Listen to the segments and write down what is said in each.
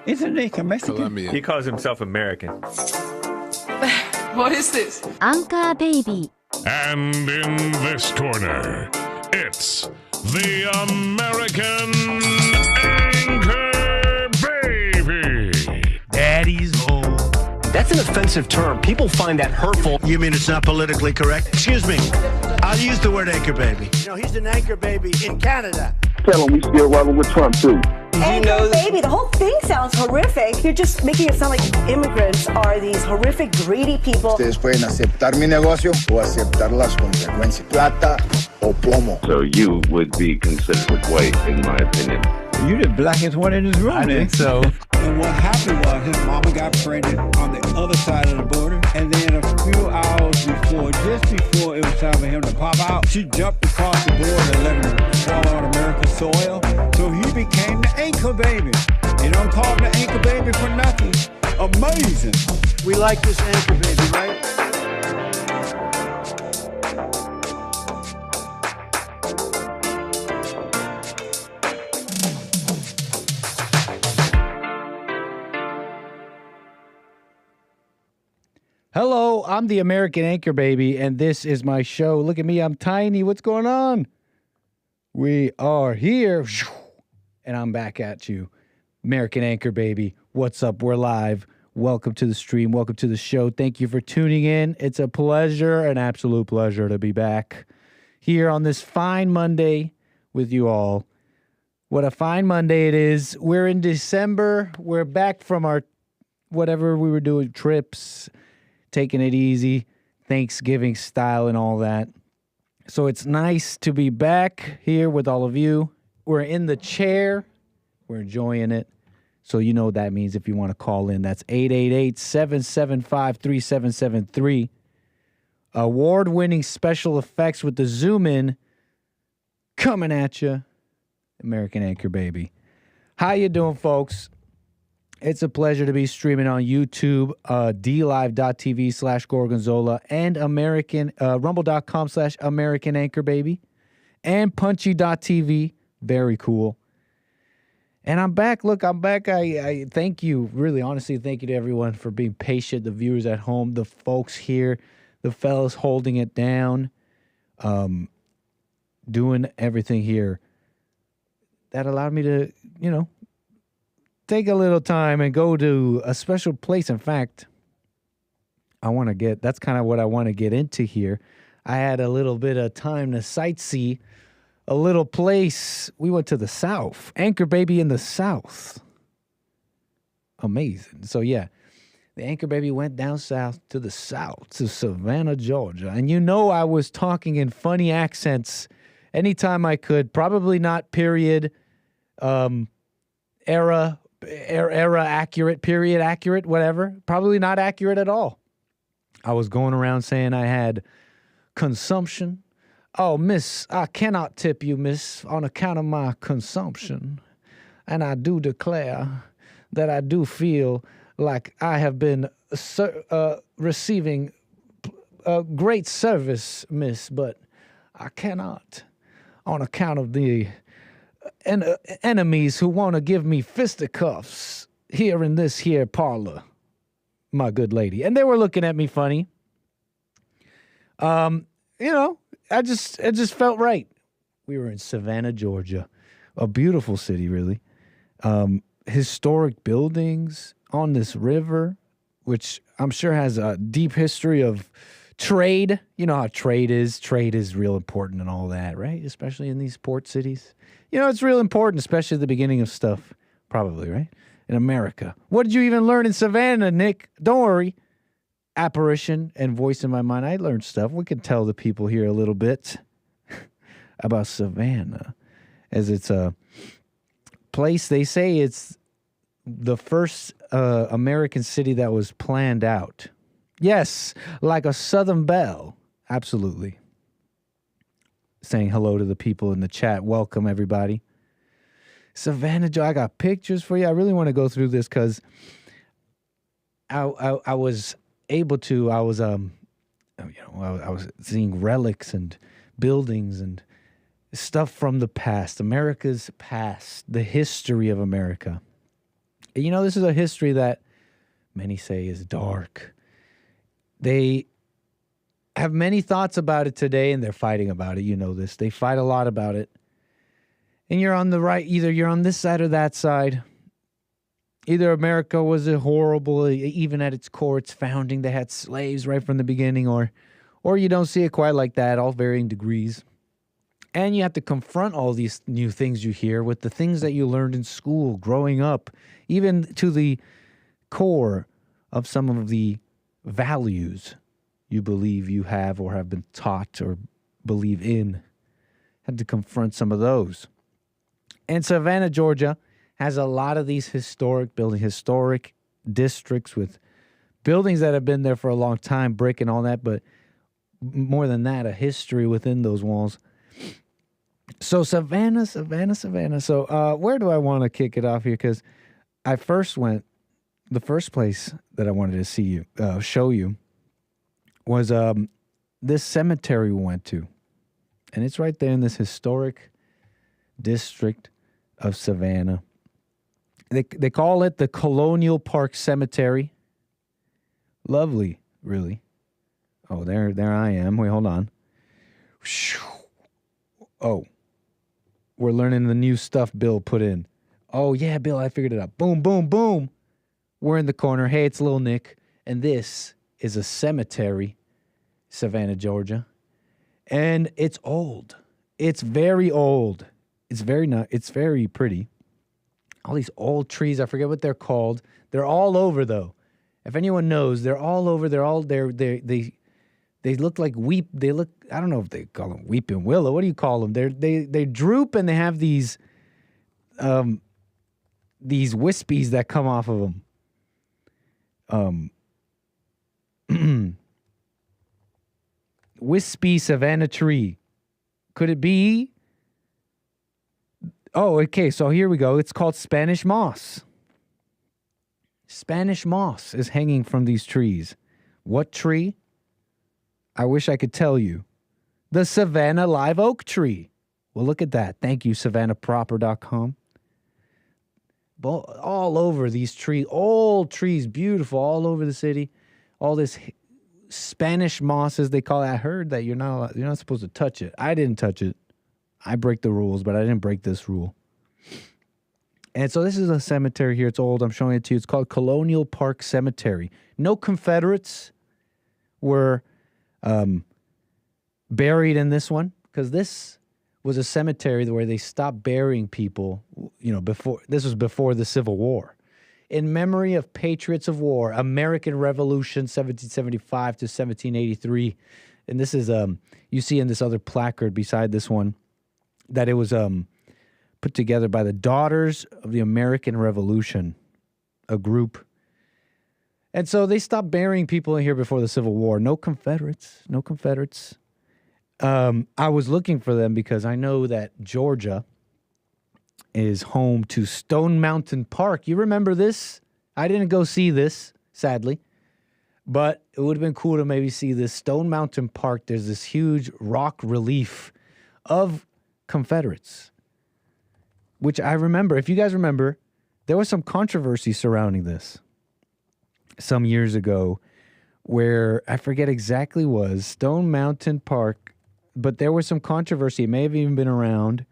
Isn't he Mexican? Colombian. He calls himself American. What is this? Anchor Baby. And in this corner, it's the American Anchor Baby. Daddy's home. That's an offensive term. People find that hurtful. You mean it's not politically correct? Excuse me. I'll use the word anchor baby. You know, he's an anchor baby in Canada. Tell him we still rolling with Trump, too. Anchor baby, the whole thing sounds horrific. You're just making it sound like immigrants are these horrific, greedy people. Ustedes pueden aceptar mi negocio o aceptar las consecuencias. Plata o plomo. So you would be considered white, in my opinion. You're the blackest one in this room, I think so. And what happened was his mama got pregnant on the other side of the border. And then a few hours before, just before it was time for him to pop out, she jumped across the border and let him fall on America's soil. So he became the anchor baby. You don't call him the anchor baby for nothing. Amazing. We like this anchor baby, right? Hello, I'm the American Anchor Baby, and this is my show. Look at me, I'm tiny. What's going on? We are here, and I'm back at you. American Anchor Baby, what's up? We're live. Welcome to the stream. Welcome to the show. Thank you for tuning in. It's a pleasure, an absolute pleasure to be back here on this fine Monday with you all. What a fine Monday it is. We're in December. We're back from our whatever we were doing, trips, taking it easy, Thanksgiving style and all that. So it's nice to be back here with all of you. We're in the chair. We're enjoying it. So you know what that means if you want to call in. That's 888-775-3773. Award-winning special effects with the zoom in coming at you. American Anchor Baby. How you doing, folks? It's a pleasure to be streaming on YouTube, dlive.tv/Gorgonzola, and rumble.com/American Anchor Baby, and punchy.tv. Very cool. And I'm back. Look, I'm back. I thank you, really, honestly, thank you to everyone for being patient, the viewers at home, the folks here, the fellas holding it down, doing everything here. That allowed me to, take a little time and go to a special place. In fact, that's kind of what I want to get into here. I had a little bit of time to sightsee a little place. We went to the South, Anchor Baby in the South. Amazing. So yeah, the Anchor Baby went down south to the South, to Savannah, Georgia. And I was talking in funny accents anytime I could, probably not period, era accurate, period accurate, whatever. Probably not accurate at all. I was going around saying I had consumption. Oh, miss, I cannot tip you, miss, on account of my consumption. And I do declare that I do feel like I have been receiving great service, miss, but I cannot on account of the enemies who want to give me fisticuffs here in this here parlor, my good lady. And they were looking at me funny. It just felt right. We were in Savannah, Georgia, a beautiful city, really. Historic buildings on this river, which I'm sure has a deep history of trade. You know how trade is. Trade is real important and all that, right? Especially in these port cities. It's real important, especially at the beginning of stuff, probably, right? In America. What did you even learn in Savannah, Nick? Don't worry. Apparition and voice in my mind. I learned stuff. We can tell the people here a little bit about Savannah, as it's a place, they say it's the first American city that was planned out. Yes, like a Southern belle. Absolutely. Saying hello to the people in the chat. Welcome, everybody. Savannah, I got pictures for you. I really want to go through this because I was able to. I was seeing relics and buildings and stuff from the past, America's past, the history of America. And, this is a history that many say is dark. They have many thoughts about it today, and they're fighting about it. You know this. They fight a lot about it. And you're on the right, either you're on this side or that side. Either America was a horrible, even at its core, its founding, they had slaves right from the beginning, or you don't see it quite like that, all varying degrees. And you have to confront all these new things you hear with the things that you learned in school growing up, even to the core of some of the values you believe you have or have been taught or believe in. Had to confront some of those. And Savannah, Georgia, has a lot of these historic buildings, historic districts with buildings that have been there for a long time, brick and all that, but more than that, a history within those walls. So Savannah. So where do I want to kick it off here? Because I first went, the first place that I wanted to show you was this cemetery we went to. And it's right there in this historic district of Savannah. They call it the Colonial Park Cemetery. Lovely, really. Oh, there I am. Wait, hold on. Oh, we're learning the new stuff Bill put in. Oh, yeah, Bill, I figured it out. Boom, boom, boom. We're in the corner. Hey, it's Lil Nick. And this is a cemetery, Savannah, Georgia. And it's old. It's very old. It's very pretty. All these old trees, I forget what they're called. They're all over, though. If anyone knows, they're all over. They look like I don't know if they call them weeping willow. What do you call them? They droop and they have these wispies that come off of them. Wispy Savannah tree. Could it be? Oh, okay. So here we go. It's called Spanish moss. Spanish moss is hanging from these trees. What tree? I wish I could tell you. The Savannah live oak tree. Well, look at that. Thank you, SavannahProper.com. All over these trees, old trees, beautiful, all over the city. All this Spanish moss, as they call it. I heard that you're not supposed to touch it. I didn't touch it. I break the rules, but I didn't break this rule. And so this is a cemetery here. It's old. I'm showing it to you. It's called Colonial Park Cemetery. No Confederates were buried in this one, because this was a cemetery where they stopped burying people, before the Civil War. In memory of patriots of war, American Revolution, 1775 to 1783. And this is, you see in this other placard beside this one, that it was put together by the Daughters of the American Revolution, a group. And so they stopped burying people in here before the Civil War. No Confederates. I was looking for them because I know that Georgia is home to Stone Mountain Park. You remember this? I didn't go see this, sadly. But it would have been cool to maybe see this Stone Mountain Park. There's this huge rock relief of Confederates, which I remember. If you guys remember, there was some controversy surrounding this some years ago, where I forget exactly was Stone Mountain Park, but there was some controversy. It may have even been around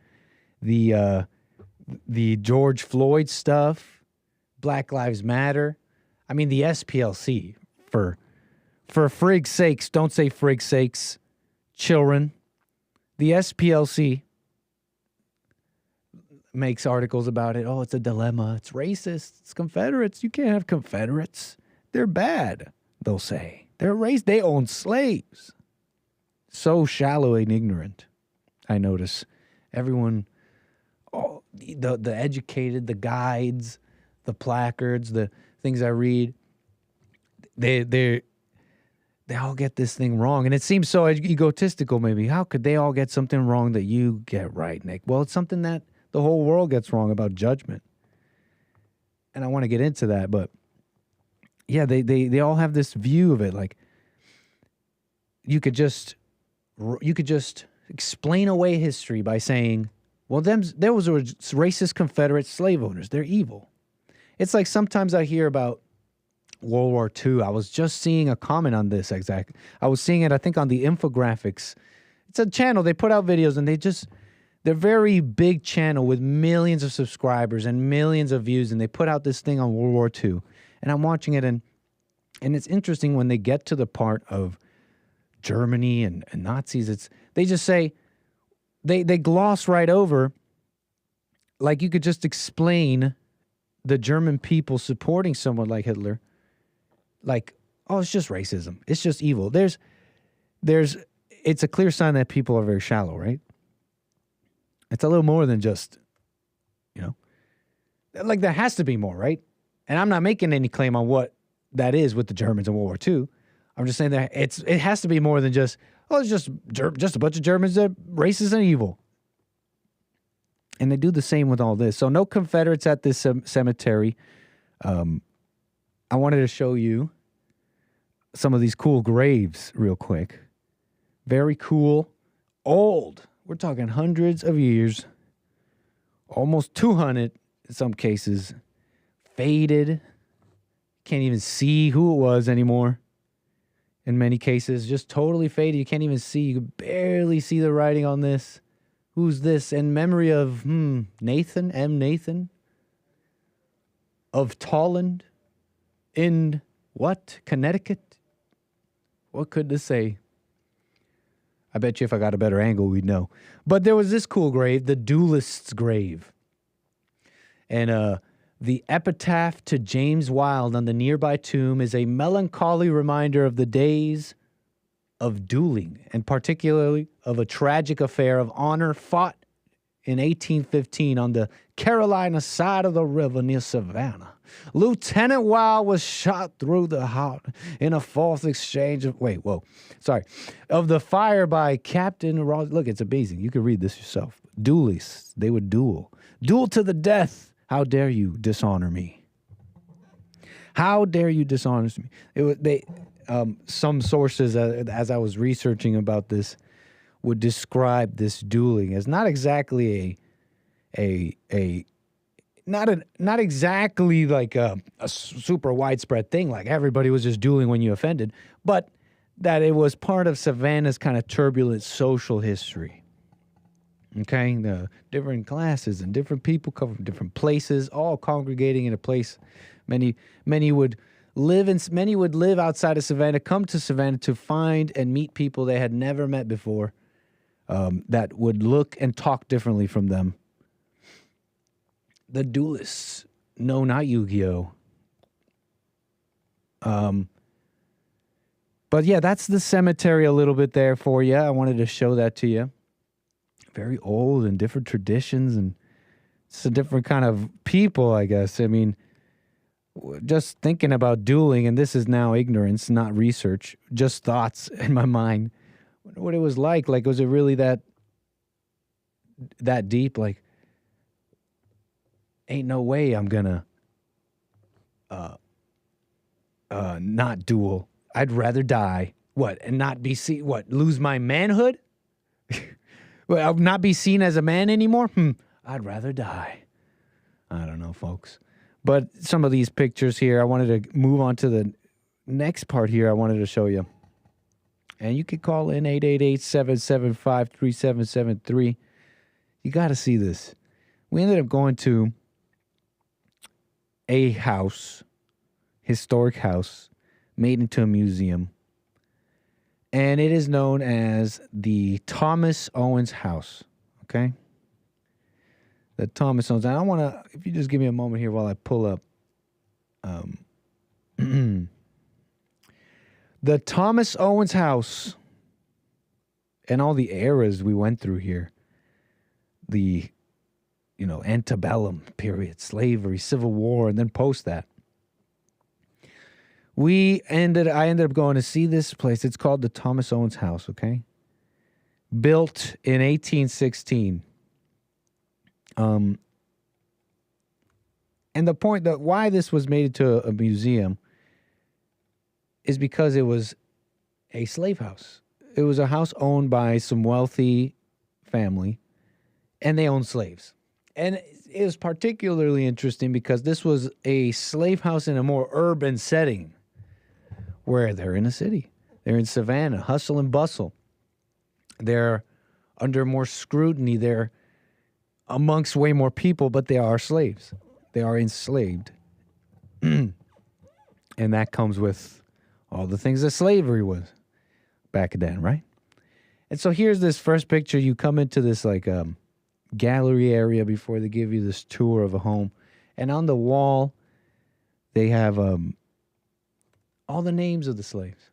the George Floyd stuff, Black Lives Matter. I mean, the SPLC, for frig's sakes, don't say frig's sakes, children. The SPLC makes articles about it. Oh, it's a dilemma. It's racist. It's Confederates. You can't have Confederates. They're bad, they'll say. They're racist. They own slaves. So shallow and ignorant, I notice. Everyone, the educated, the guides, the placards, the things I read, they all get this thing wrong. And it seems so egotistical, maybe. How could they all get something wrong that you get right, Nick? Well, it's something that the whole world gets wrong about judgment. And I want to get into that, but yeah, they all have this view of it. Like, you could just explain away history by saying, well, there was racist Confederate slave owners. They're evil. It's like sometimes I hear about World War II. I was just seeing a comment on this exactly. I was seeing it, I think, on the infographics. It's a channel. They put out videos, and they're very big channel with millions of subscribers and millions of views, and they put out this thing on World War II. And I'm watching it, and it's interesting when they get to the part of Germany and Nazis. They just say, they gloss right over, like you could just explain the German people supporting someone like Hitler, like, oh, it's just racism. It's just evil. It's a clear sign that people are very shallow, right? It's a little more than just, like there has to be more, right? And I'm not making any claim on what that is with the Germans in World War II. I'm just saying that it has to be more than just, oh, it's just a bunch of Germans that are racist and evil. And they do the same with all this. So no Confederates at this cemetery. I wanted to show you some of these cool graves real quick. Very cool. Old. We're talking hundreds of years. Almost 200 in some cases. Faded. Can't even see who it was anymore. In many cases, just totally faded. You can't even see. You can barely see the writing on this. Who's this? In memory of Nathan, M. Nathan of Tolland in what? Connecticut? What could this say? I bet you if I got a better angle, we'd know. But there was this cool grave, the duelist's grave. And the epitaph to James Wilde on the nearby tomb is a melancholy reminder of the days of dueling, and particularly of a tragic affair of honor fought in 1815 on the Carolina side of the river near Savannah. Lieutenant Wilde was shot through the heart in a false exchange of, of the fire by Captain Ross. Look, it's amazing. You can read this yourself. Duelists, they would duel. Duel to the death. How dare you dishonor me? How dare you dishonor me? Some sources, as I was researching about this, would describe this dueling as not exactly not exactly like a super widespread thing, like everybody was just dueling when you offended, but that it was part of Savannah's kind of turbulent social history. Okay, the different classes and different people come from different places, all congregating in a place. Many would live outside of Savannah, come to Savannah to find and meet people they had never met before, that would look and talk differently from them. The duelists. No, not Yu-Gi-Oh. But yeah, that's the cemetery a little bit there for you. I wanted to show that to you. Very old and different traditions, and it's a different kind of people, I guess. I mean, just thinking about dueling, and this is now ignorance, not research, just thoughts in my mind. What it was like was it really that deep? Like, ain't no way I'm gonna not duel. I'd rather die. What? And not be seen? What? Lose my manhood? Well, I'll not be seen as a man anymore? I'd rather die. I don't know, folks. But some of these pictures here, I wanted to move on to the next part here I wanted to show you. And you can call in 888-775-3773. You got to see this. We ended up going to a house, historic house, made into a museum. And it is known as the Thomas Owens House, okay? The Thomas Owens. I want to, if you just give me a moment here while I pull up. The Thomas Owens House and all the eras we went through here. The, antebellum period, slavery, Civil War, and then post that. I ended up going to see this place. It's called the Thomas Owens House, okay? Built in 1816. And the point that why this was made into a museum is because it was a slave house. It was a house owned by some wealthy family, and they owned slaves. And it was particularly interesting because this was a slave house in a more urban setting where they're in a city. They're in Savannah, hustle and bustle. They're under more scrutiny. They're amongst way more people, but they are slaves. They are enslaved. And that comes with all the things that slavery was back then, right? And so here's this first picture. You come into this like gallery area before they give you this tour of a home. And on the wall, they have all the names of the slaves.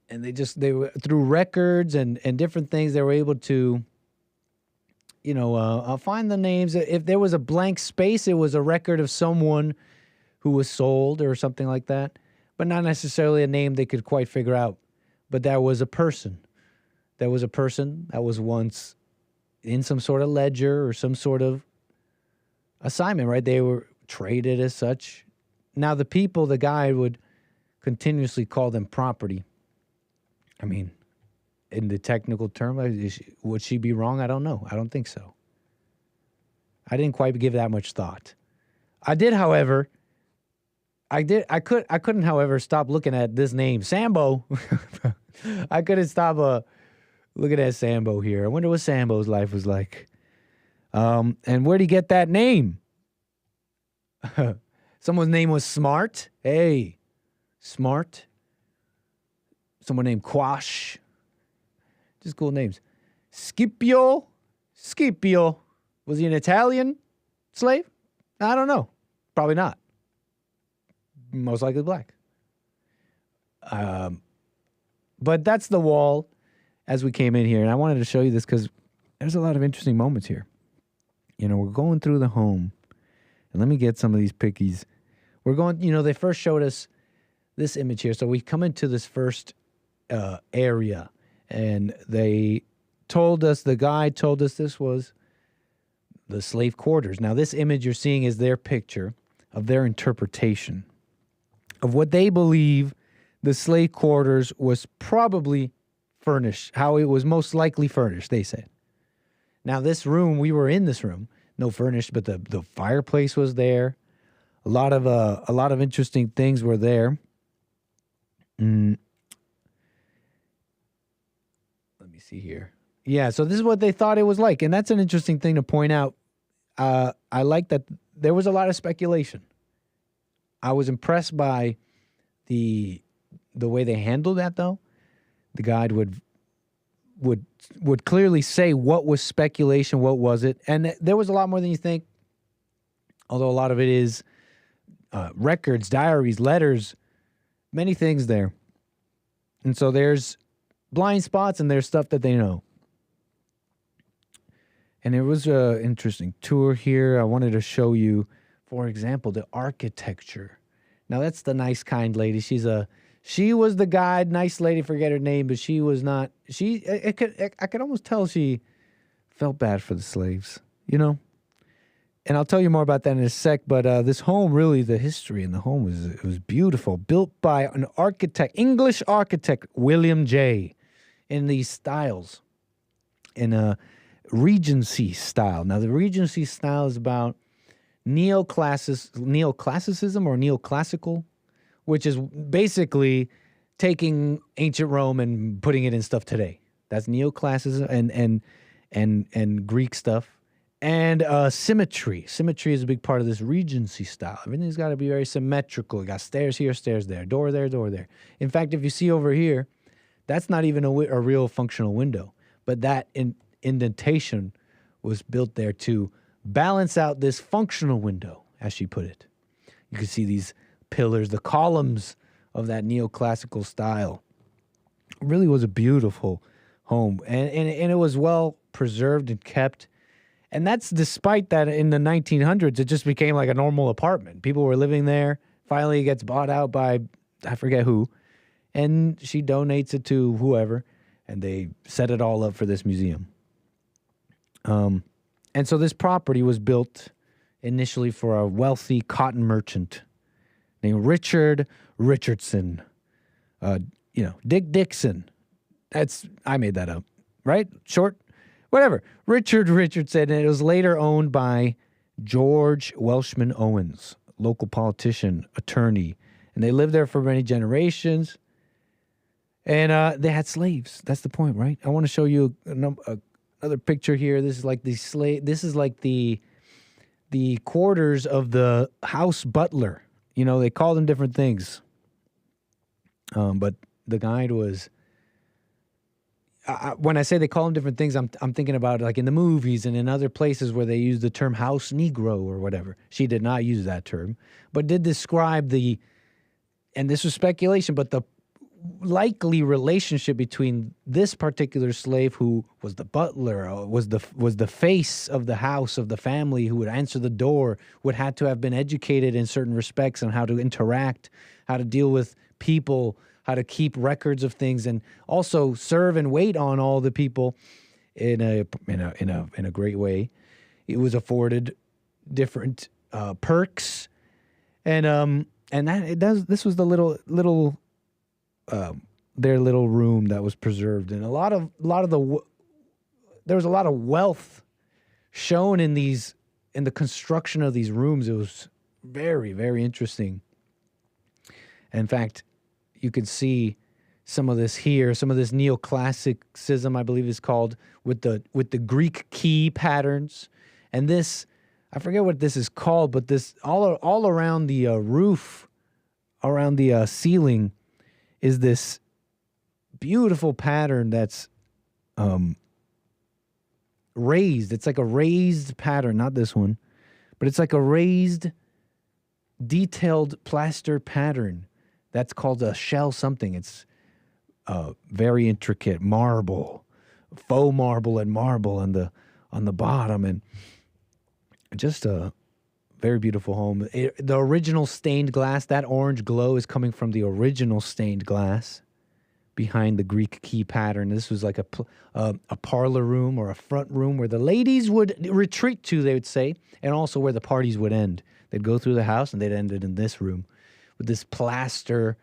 And they were through records and different things, they were able to, find the names. If there was a blank space, it was a record of someone who was sold or something like that, but not necessarily a name they could quite figure out. But that was a person. That was a person that was once in some sort of ledger or some sort of assignment, right? They were traded as such. Now, the guy would continuously call them property. I mean, in the technical term, would she be wrong? I don't know. I don't think so. I didn't quite give that much thought. I did, however. I couldn't, however, stop looking at this name, Sambo. I couldn't stop looking at Sambo here. I wonder what Sambo's life was like. And where'd he get that name? Someone's name was Smart. Hey, Smart. Someone named Quash. Just cool names. Scipio. Was he an Italian slave? I don't know. Probably not. Most likely black. But that's the wall as we came in here. And I wanted to show you this because there's a lot of interesting moments here. We're going through the home. And let me get some of these pickies. We're going, they first showed us this image here. So we come into this first area. And the guide told us this was the slave quarters. Now, this image you're seeing is their picture of their interpretation of what they believe the slave quarters was probably furnished, how it was most likely furnished, they said. Now, this room, we were in this room, no furnished, but the fireplace was there. A lot of interesting things were there. Let me see here. Yeah, so this is what they thought it was like, and that's an interesting thing to point out. I like that there was a lot of speculation. I was impressed by the way they handled that, though. The guide would clearly say what was speculation, what was it, and there was a lot more than you think. Although a lot of it is records, diaries, letters, many things there. And so there's blind spots and there's stuff that they know. And it was an interesting tour here. I wanted to show you, for example, the architecture. Now, that's the nice, kind lady. She was the guide, nice lady, forget her name, but she was not, I could almost tell she felt bad for the slaves, And I'll tell you more about that in a sec, but this home, really, the history in the home was beautiful. Built by an architect, English architect, William J., in these styles, in a Regency style. Now, the Regency style is about neoclassicism or neoclassical, which is basically taking ancient Rome and putting it in stuff today. That's neoclassicism and Greek stuff. And symmetry. Symmetry is a big part of this Regency style. Everything's got to be very symmetrical. You got stairs here, stairs there, door there, door there. In fact, if you see over here, that's not even a real functional window. But that indentation was built there to balance out this functional window, as she put it. You can see these pillars, the columns of that neoclassical style. It really was a beautiful home. And it was well preserved and kept. And that's despite that in the 1900s, it just became like a normal apartment. People were living there. Finally, it gets bought out by, I forget who. And she donates it to whoever. And they set it all up for this museum. And so this property was built initially for a wealthy cotton merchant named Richard Richardson. Dick Dixon. I made that up, right? Short. Whatever. Richard said, and it was later owned by George Welshman Owens, local politician, attorney. And they lived there for many generations. And they had slaves. That's the point, right? I want to show you another picture here. This is like the slave. This is like the quarters of the house butler. You know, they called them different things. But the guide was. When I say they call them different things, I'm thinking about like in the movies and in other places where they use the term house Negro or whatever. She did not use that term, but did describe and this was speculation, but the likely relationship between this particular slave who was the butler, was the face of the house, of the family, who would answer the door, would have to have been educated in certain respects on how to interact, how to deal with people, how to keep records of things, and also serve and wait on all the people in a great way. It was afforded different perks, and this was the little their little room that was preserved, and there was a lot of wealth shown in the construction of these rooms. It was very, very interesting. In fact, you could see some of this here, some of this neoclassicism, I believe is called, with the Greek key patterns. And this, I forget what this is called, but this all around the roof, around the ceiling, is this beautiful pattern that's raised. It's like a raised pattern, not this one, but it's like a raised, detailed plaster pattern. That's called a shell something. It's very intricate marble, faux marble and marble on the bottom, and just a very beautiful home. The original stained glass, that orange glow is coming from the original stained glass behind the Greek key pattern. This was like a parlor room or a front room where the ladies would retreat to, they would say, and also where the parties would end. They'd go through the house and they'd end it in this room. With this plaster,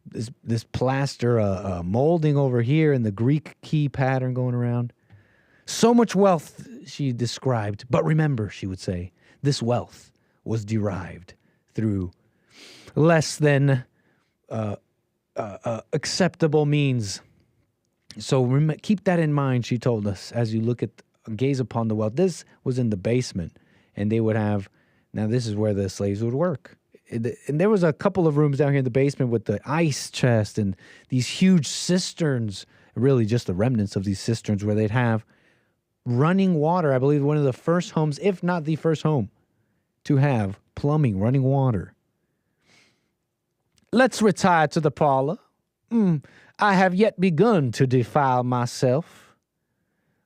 this plaster molding over here and the Greek key pattern going around. So much wealth, she described. But remember, she would say, this wealth was derived through less than acceptable means. So keep that in mind, she told us, as you gaze upon the wealth. This was in the basement, and they would have, now this is where the slaves would work. And there was a couple of rooms down here in the basement with the ice chest and these huge cisterns, really just the remnants of these cisterns where they'd have running water. I believe one of the first homes, if not the first home, to have plumbing, running water. Let's retire to the parlor. I have yet begun to defile myself.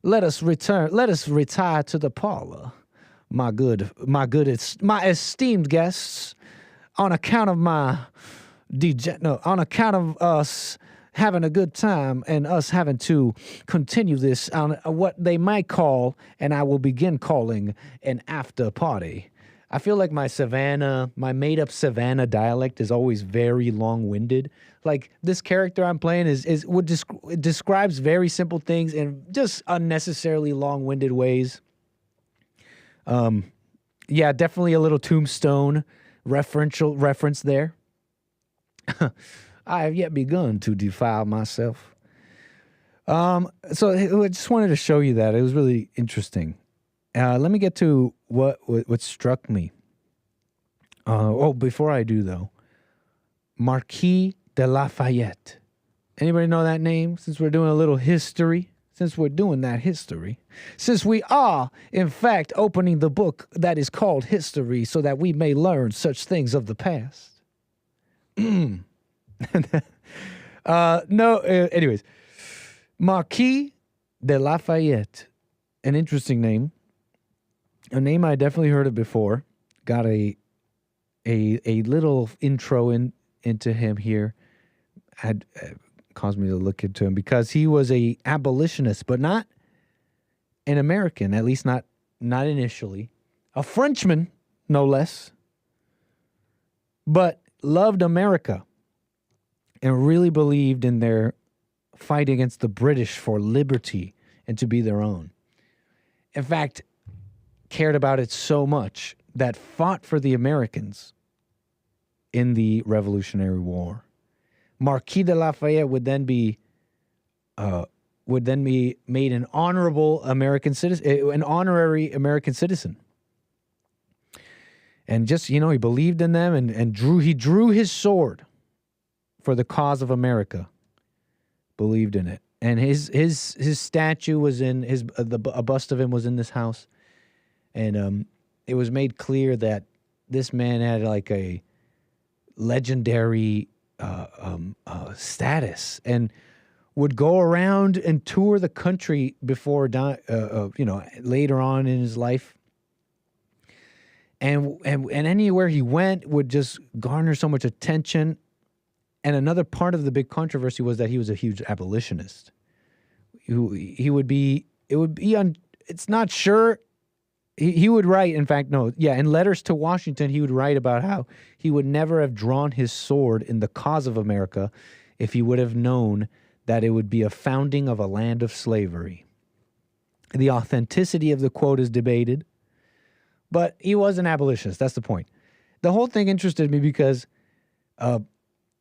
Let us retire to the parlor, my esteemed guests. On account of on account of us having a good time and us having to continue this on what they might call, and I will begin calling, an after party. I feel like my made-up Savannah dialect is always very long-winded. Like this character I'm playing describes very simple things in just unnecessarily long-winded ways. Yeah, definitely a little Tombstone reference there. I have yet begun to defile myself. So I just wanted to show you that. It was really interesting. Let me get to what struck me. Before I do, though, Marquis de Lafayette. Anybody know that name? Since we're doing a little history. Since we're doing that history. Since we are, in fact, opening the book that is called history so that we may learn such things of the past. Anyways. Marquis de Lafayette. An interesting name. A name I definitely heard of before. Got a little intro into him here. Had caused me to look into him because he was a abolitionist, but not an American, at least not initially. A Frenchman, no less, but loved America and really believed in their fight against the British for liberty and to be their own. in fact, cared about it so much that fought for the Americans in the Revolutionary War. Marquis de Lafayette would then be made an honorary American citizen. And just, he believed in them and drew his sword for the cause of America. Believed in it. And his statue was in a bust of him was in this house. And it was made clear that this man had like a legendary status and would go around and tour the country before later on in his life. And anywhere he went would just garner so much attention. And another part of the big controversy was that he was a huge abolitionist. He would be it's not sure. He would write, in letters to Washington, he would write about how he would never have drawn his sword in the cause of America if he would have known that it would be a founding of a land of slavery. The authenticity of the quote is debated, but he was an abolitionist. That's the point. The whole thing interested me because, when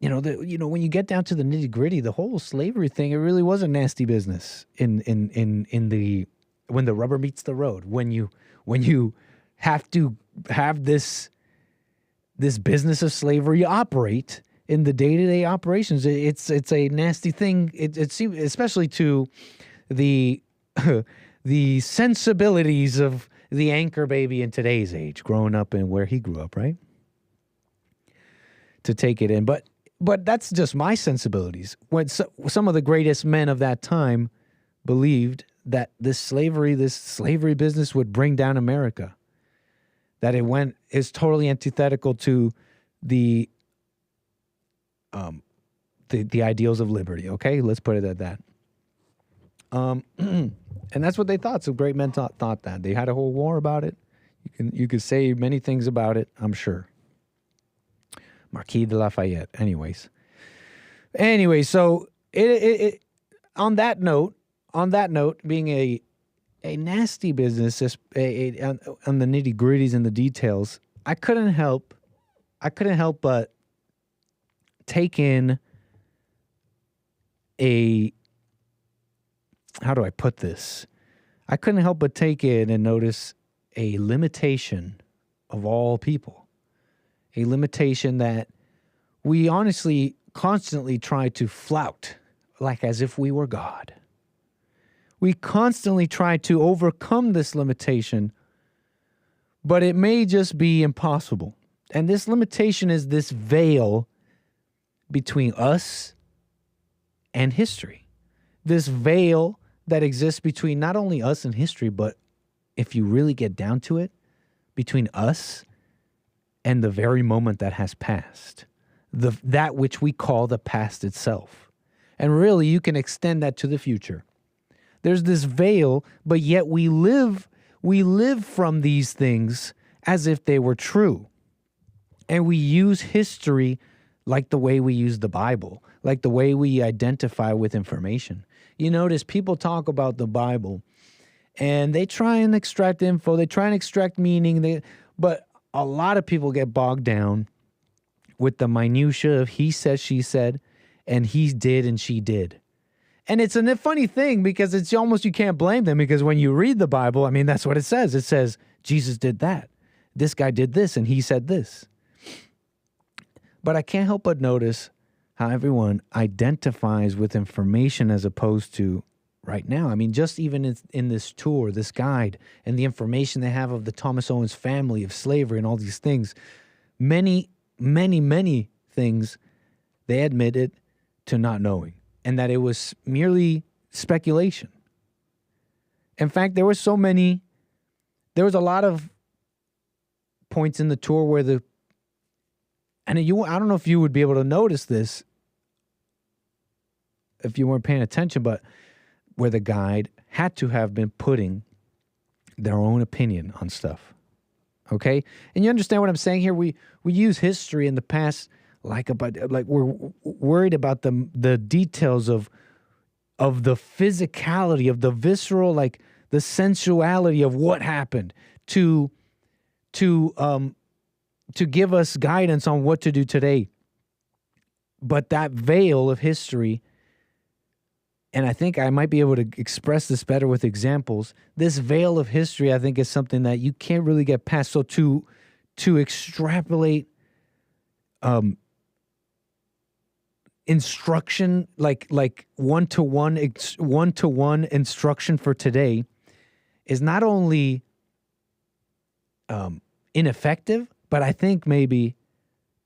you get down to the nitty gritty, the whole slavery thing, it really was a nasty business when the rubber meets the road. When you have to have this business of slavery operate in the day-to-day operations, it's a nasty thing. It seems, especially to the the sensibilities of the anchor baby in today's age, growing up in where he grew up, right? To take it in, but that's just my sensibilities. When some of the greatest men of that time believed that this slavery business would bring down America, that is totally antithetical to the ideals of liberty. Okay, let's put it at that. And that's what they thought. So great men thought that. They had a whole war about it. You could say many things about it, I'm sure. Marquis de Lafayette. Anyway, so it on that note, being a nasty business, on the nitty gritties and the details, I couldn't help but take in how do I put this? I couldn't help but take in and notice a limitation of all people, a limitation that we honestly constantly try to flout, like as if we were God. We constantly try to overcome this limitation, but it may just be impossible. And this limitation is this veil between us and history. This veil that exists between not only us and history, but if you really get down to it, between us and the very moment that has passed, that which we call the past itself. And really, you can extend that to the future. There's this veil, but yet we live from these things as if they were true. And we use history like the way we use the Bible, like the way we identify with information. You notice people talk about the Bible and they try and extract info, they try and extract meaning, but a lot of people get bogged down with the minutia of he said, she said, and he did and she did. And it's a funny thing because it's almost, you can't blame them, because when you read the Bible, I mean, that's what it says. It says, Jesus did that. This guy did this and he said this. But I can't help but notice how everyone identifies with information as opposed to right now. I mean, just even in this tour, this guide, and the information they have of the Thomas Owens family, of slavery and all these things, many, many, many things they admitted to not knowing, and that it was merely speculation. In fact, there was a lot of points in the tour where I don't know if you would be able to notice this if you weren't paying attention, but where the guide had to have been putting their own opinion on stuff. Okay? And you understand what I'm saying here? We use history in the past like we're worried about the details of the physicality, of the visceral, like the sensuality of what happened, to give us guidance on what to do today. But that veil of history, and I think I might be able to express this better with examples, this veil of history, I think, is something that you can't really get past. So to extrapolate instruction, like one-to-one instruction for today, is not only ineffective, but I think maybe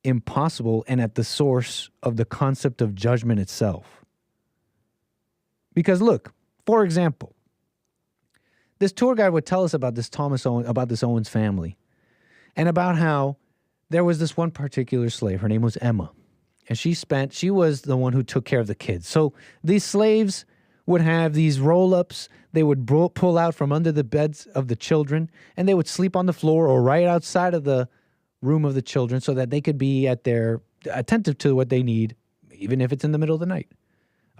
impossible and at the source of the concept of judgment itself. Because look, for example, this tour guide would tell us about this Owens family, and about how there was this one particular slave. Her name was Emma, and she was the one who took care of the kids. So these slaves would have these roll-ups. They would pull out from under the beds of the children, and they would sleep on the floor or right outside of the room of the children so that they could be attentive to what they need, even if it's in the middle of the night.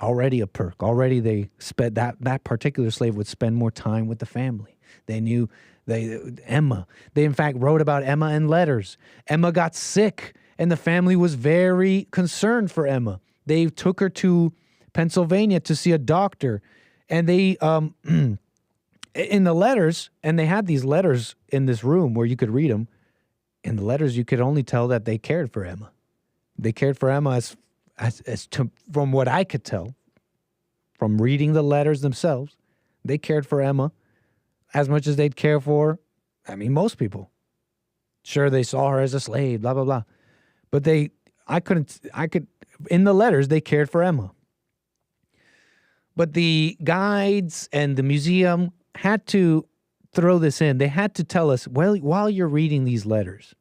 Already a perk. Already they spent that particular slave would spend more time with the family. They knew Emma. They in fact wrote about Emma in letters. Emma got sick, and the family was very concerned for Emma. They took her to Pennsylvania to see a doctor, and they in the letters, and they had these letters in this room where you could read them. In the letters, you could only tell that they cared for Emma. They cared for Emma from what I could tell, from reading the letters themselves, they cared for Emma as much as they'd care for, most people. Sure, they saw her as a slave, blah, blah, blah. But in the letters, they cared for Emma. But the guides and the museum had to throw this in. They had to tell us, well, while you're reading these letters,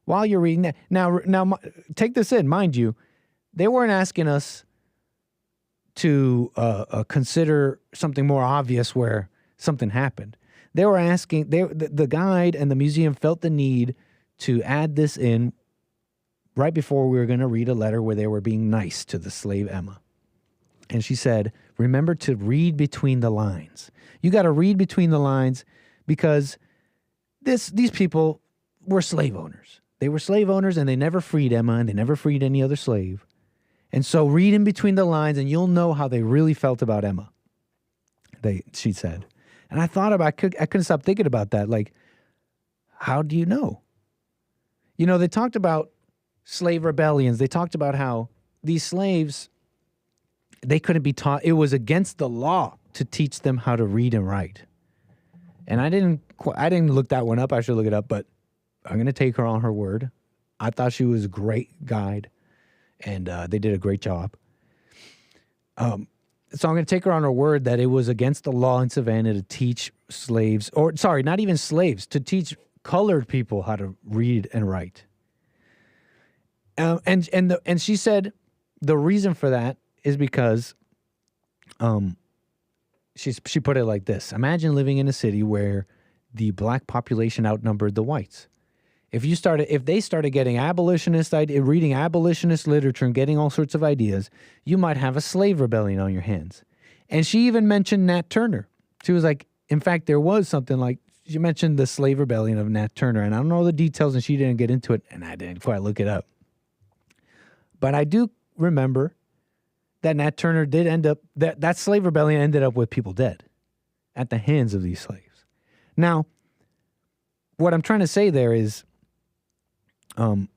while you're reading that, now take this in, mind you, they weren't asking us to consider something more obvious where something happened. They were asking, the guide and the museum felt the need to add this in right before we were going to read a letter where they were being nice to the slave Emma. And she said, remember to read between the lines. You got to read between the lines because these people were slave owners. They were slave owners, and they never freed Emma, and they never freed any other slave. And so read in between the lines, and you'll know how they really felt about Emma, she said. And I thought I couldn't stop thinking about that. Like, how do you know? You know, they talked about slave rebellions. They talked about how these slaves, they couldn't be taught. It was against the law to teach them how to read and write. And I didn't look that one up. I should look it up, but I'm going to take her on her word. I thought she was a great guide, and they did a great job. So I'm going to take her on her word that it was against the law in Savannah to teach slaves, or sorry, not even slaves, to teach colored people how to read and write. And she said the reason for that is because she put it like this. Imagine living in a city where the black population outnumbered the whites. If they started getting reading abolitionist literature and getting all sorts of ideas, you might have a slave rebellion on your hands. And she even mentioned Nat Turner. She was like, in fact, there was something like, she mentioned the slave rebellion of Nat Turner, and I don't know the details, and she didn't get into it, and I didn't quite look it up. But I do remember that Nat Turner did end up, that slave rebellion ended up with people dead at the hands of these slaves. Now, what I'm trying to say there is, I'm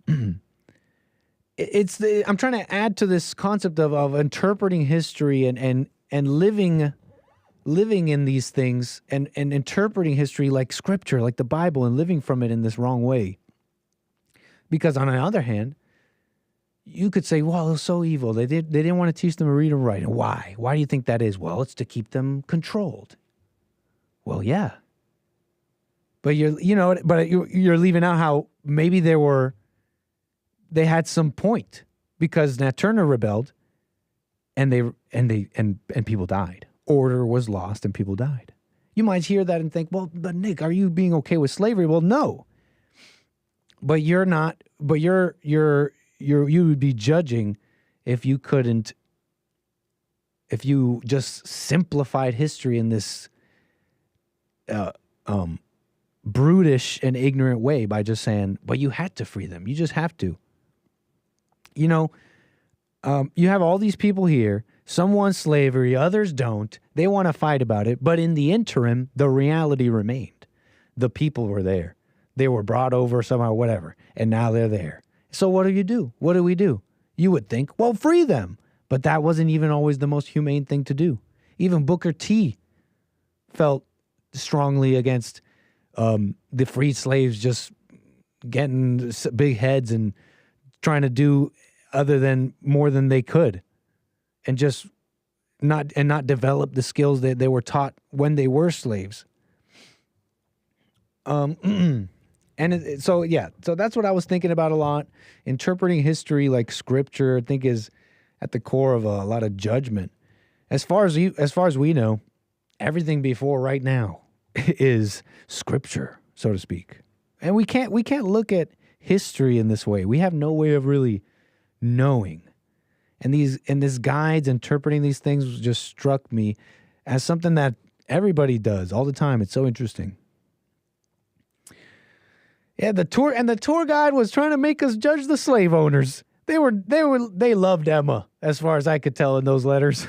trying to add to this concept of interpreting history and living in these things and interpreting history like scripture, like the Bible, and living from it in this wrong way. Because on the other hand, you could say, well, it was so evil. They didn't want to teach them to read and write. And why? Why do you think that is? Well, it's to keep them controlled. Well, yeah. But you're leaving out how maybe they had some point, because Nat Turner rebelled, and people died. Order was lost and people died. You might hear that and think, well, but Nick, are you being okay with slavery? Well, no. But you're not. But you would be judging if you just simplified history in this brutish and ignorant way by just saying, "But you had to free them. You just have to." You know, you have all these people here. Some want slavery, others don't. They want to fight about it. But in the interim, the reality remained. The people were there. They were brought over somehow, whatever. And now they're there. So what do you do? What do we do? You would think, well, free them. But that wasn't even always the most humane thing to do. Even Booker T felt strongly against the freed slaves just getting big heads and trying to do more than they could. And just not develop the skills that they were taught when they were slaves. So that's what I was thinking about a lot. Interpreting history like scripture, I think, is at the core of a lot of judgment. As far as we know, everything before right now is scripture, so to speak. And we can't look at history in this way. We have no way of really knowing. And this guides interpreting these things just struck me as something that everybody does all the time. It's so interesting. Yeah, the tour guide was trying to make us judge the slave owners. They loved Emma, as far as I could tell in those letters.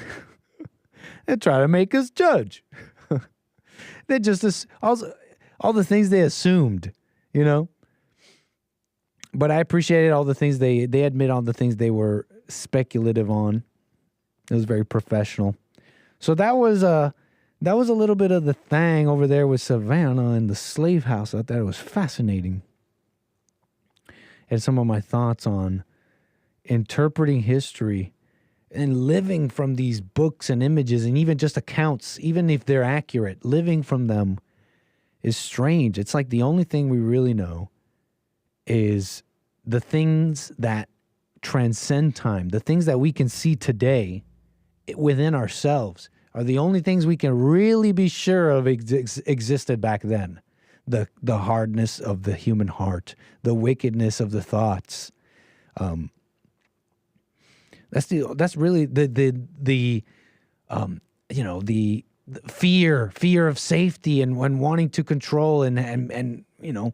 They try to make us judge. They just all the things they assumed, you know. But I appreciated all the things they admit all the things they were speculative on. It was very professional. So that was a little bit of the thing over there with Savannah and the slave house. I thought it was fascinating. And some of my thoughts on interpreting history and living from these books and images and even just accounts, even if they're accurate, living from them is strange. It's like the only thing we really know is the things that transcend time, the things that we can see today within ourselves are the only things we can really be sure of existed back then. The hardness of the human heart, the wickedness of the thoughts. That's really the fear of safety and wanting to control and you know,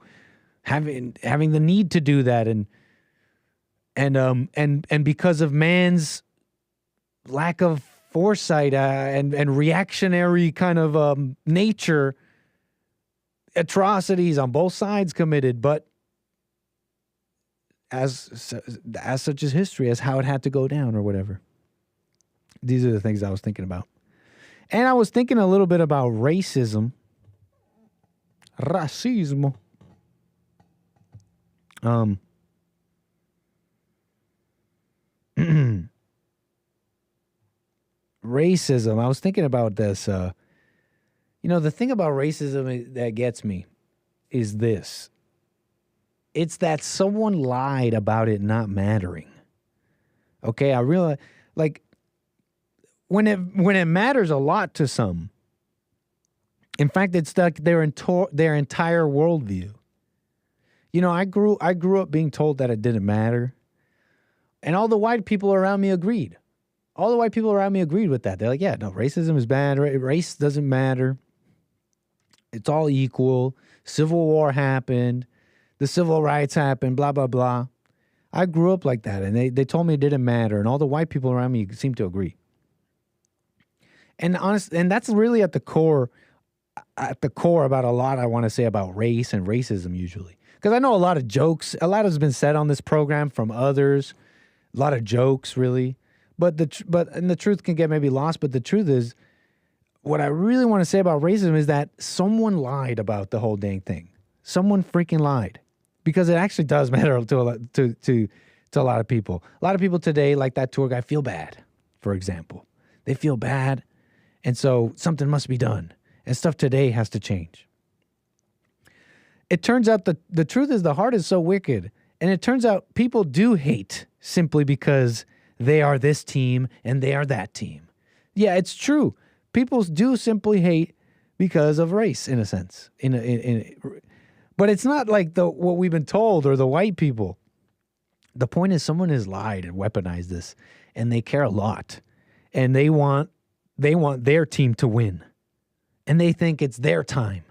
having the need to do that and because of man's lack of foresight and reactionary kind of nature, atrocities on both sides committed, but as such is history, as how it had to go down or whatever. These are the things I was thinking about. And I was thinking a little bit about racism. Racismo. Racism. I was thinking about this. The thing about racism that gets me is this. It's that someone lied about it not mattering. Okay, I realize, like, when it matters a lot to some. In fact, it's like their entire worldview. You know, I grew up being told that it didn't matter, and all the white people around me agreed. All the white people around me agreed with that. They're like, yeah, no, racism is bad. Race doesn't matter. It's all equal. Civil War happened. The civil rights happened, blah, blah, blah. I grew up like that, and they told me it didn't matter, and all the white people around me seemed to agree. And that's really at the core about a lot I want to say about race and racism usually. Because I know a lot has been said on this program from others, a lot of jokes really. But the truth can get maybe lost, but the truth is, what I really want to say about racism is that someone lied about the whole dang thing. Someone freaking lied. Because it actually does matter to a lot of people. A lot of people today, like that tour guide, feel bad, for example. They feel bad, and so something must be done. And stuff today has to change. It turns out the truth is the heart is so wicked. And it turns out people do hate simply because they are this team and they are that team. Yeah, it's true. People do simply hate because of race, in a sense. But it's not like what we've been told or the white people. The point is someone has lied and weaponized this, and they care a lot. And they want their team to win. And they think it's their time.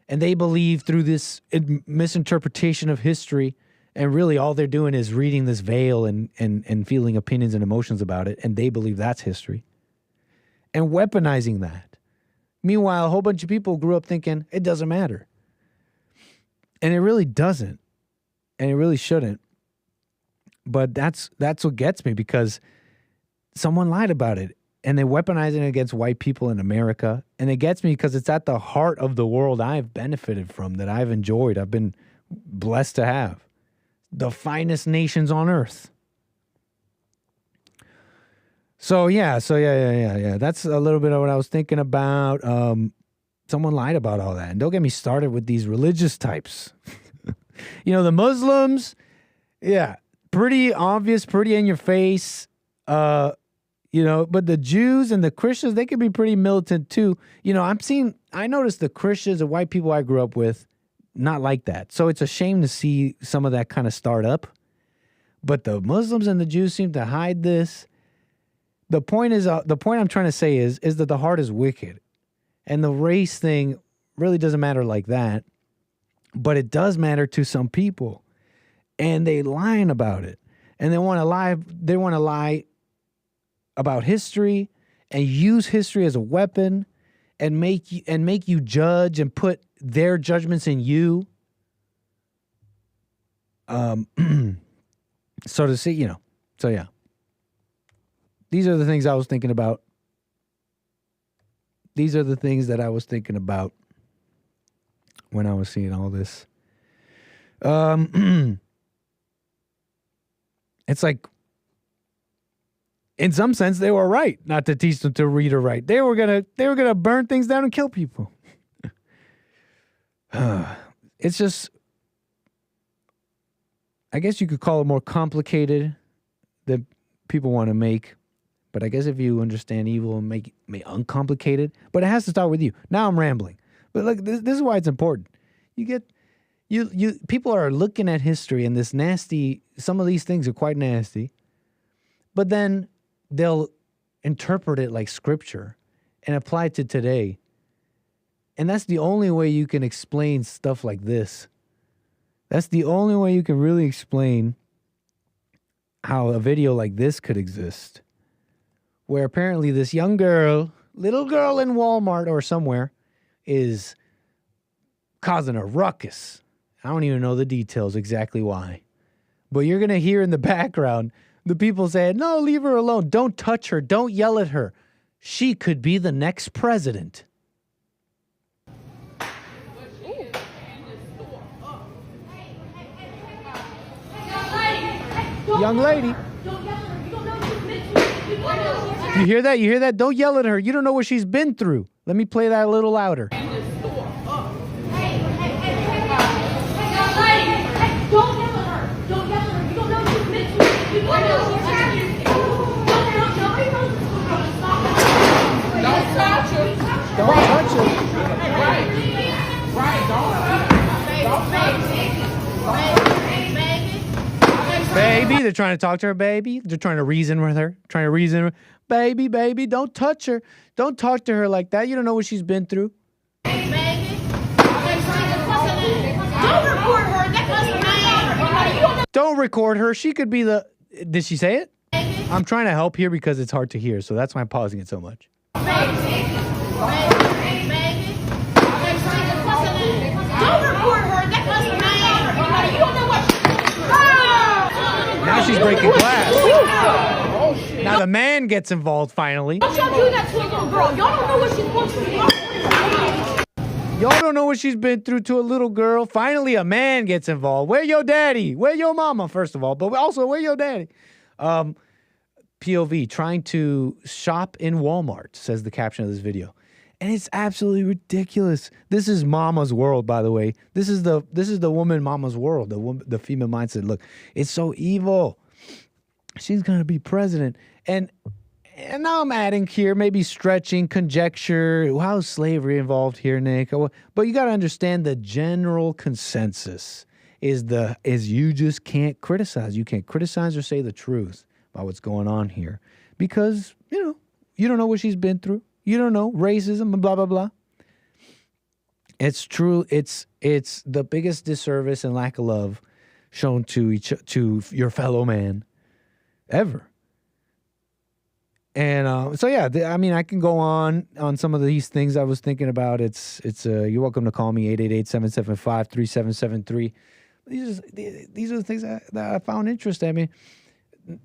And they believe through this misinterpretation of history, and really all they're doing is reading this veil and feeling opinions and emotions about it, and they believe that's history. And weaponizing that. Meanwhile, a whole bunch of people grew up thinking it doesn't matter. And it really doesn't. And it really shouldn't. But that's what gets me, because someone lied about it. And they're weaponizing it against white people in America. And it gets me because it's at the heart of the world I've benefited from, that I've enjoyed, I've been blessed to have. The finest nations on earth. So yeah. That's a little bit of what I was thinking about. Someone lied about all that. And don't get me started with these religious types. The Muslims, yeah, pretty obvious, pretty in your face. But the Jews and the Christians, they can be pretty militant too. I noticed the Christians and white people I grew up with, not like that. So it's a shame to see some of that kind of start up. But the Muslims and the Jews seem to hide this. The point I'm trying to say is that the heart is wicked. And the race thing really doesn't matter like that. But it does matter to some people. And they lying about it. And they want to lie about history and use history as a weapon and make you judge and put their judgments in you. So to see, so yeah. These are the things I was thinking about. These are the things that I was thinking about when I was seeing all this. It's like, in some sense, they were right not to teach them to read or write. They were gonna burn things down and kill people. It's just, I guess you could call it more complicated than people want to make. But I guess if you understand evil and make it uncomplicated, but it has to start with you. Now I'm rambling, but look, this is why it's important. People are looking at history and this nasty. Some of these things are quite nasty, but then they'll interpret it like scripture and apply it to today. And that's the only way you can explain stuff like this. That's the only way you can really explain how a video like this could exist. Where apparently this young girl, little girl in Walmart or somewhere, is causing a ruckus. I don't even know the details exactly why. But you're going to hear in the background the people saying, no, leave her alone. Don't touch her. Don't yell at her. She could be the next president. Young lady. You hear that? You hear that? Don't yell at her. You don't know what she's been through. Let me play that a little louder. Don't touch her. Baby, they're trying to talk to her, baby. They're trying to reason with her. Baby, don't touch her. Don't talk to her like that. You don't know what she's been through. Hey, baby. Don't record her. That don't record her. She could be the... Did she say it? I'm trying to help here because it's hard to hear, so that's why I'm pausing it so much. Don't record her. That you don't know what now she's breaking glass. Now the man gets involved finally. Don't y'all do that to a little girl. Y'all don't know what she's going through. Y'all don't know what she's been through to a little girl. Finally a man gets involved. Where your daddy? Where your mama, first of all, but also where your daddy? POV, trying to shop in Walmart, says the caption of this video. And it's absolutely ridiculous. This is mama's world, by the way. This is the woman mama's world, the female mindset. Look, it's so evil. She's going to be president. And now I'm adding here, maybe stretching, conjecture. How's slavery involved here, Nick? But you got to understand the general consensus is you just can't criticize. You can't criticize or say the truth about what's going on here because, you don't know what she's been through. You don't know racism and blah, blah, blah. It's true. It's the biggest disservice and lack of love shown to your fellow man ever. And so yeah, I mean, I can go on some of these things I was thinking about. It's you're welcome to call me 888-775-3773. These are the things that I found interesting. I mean,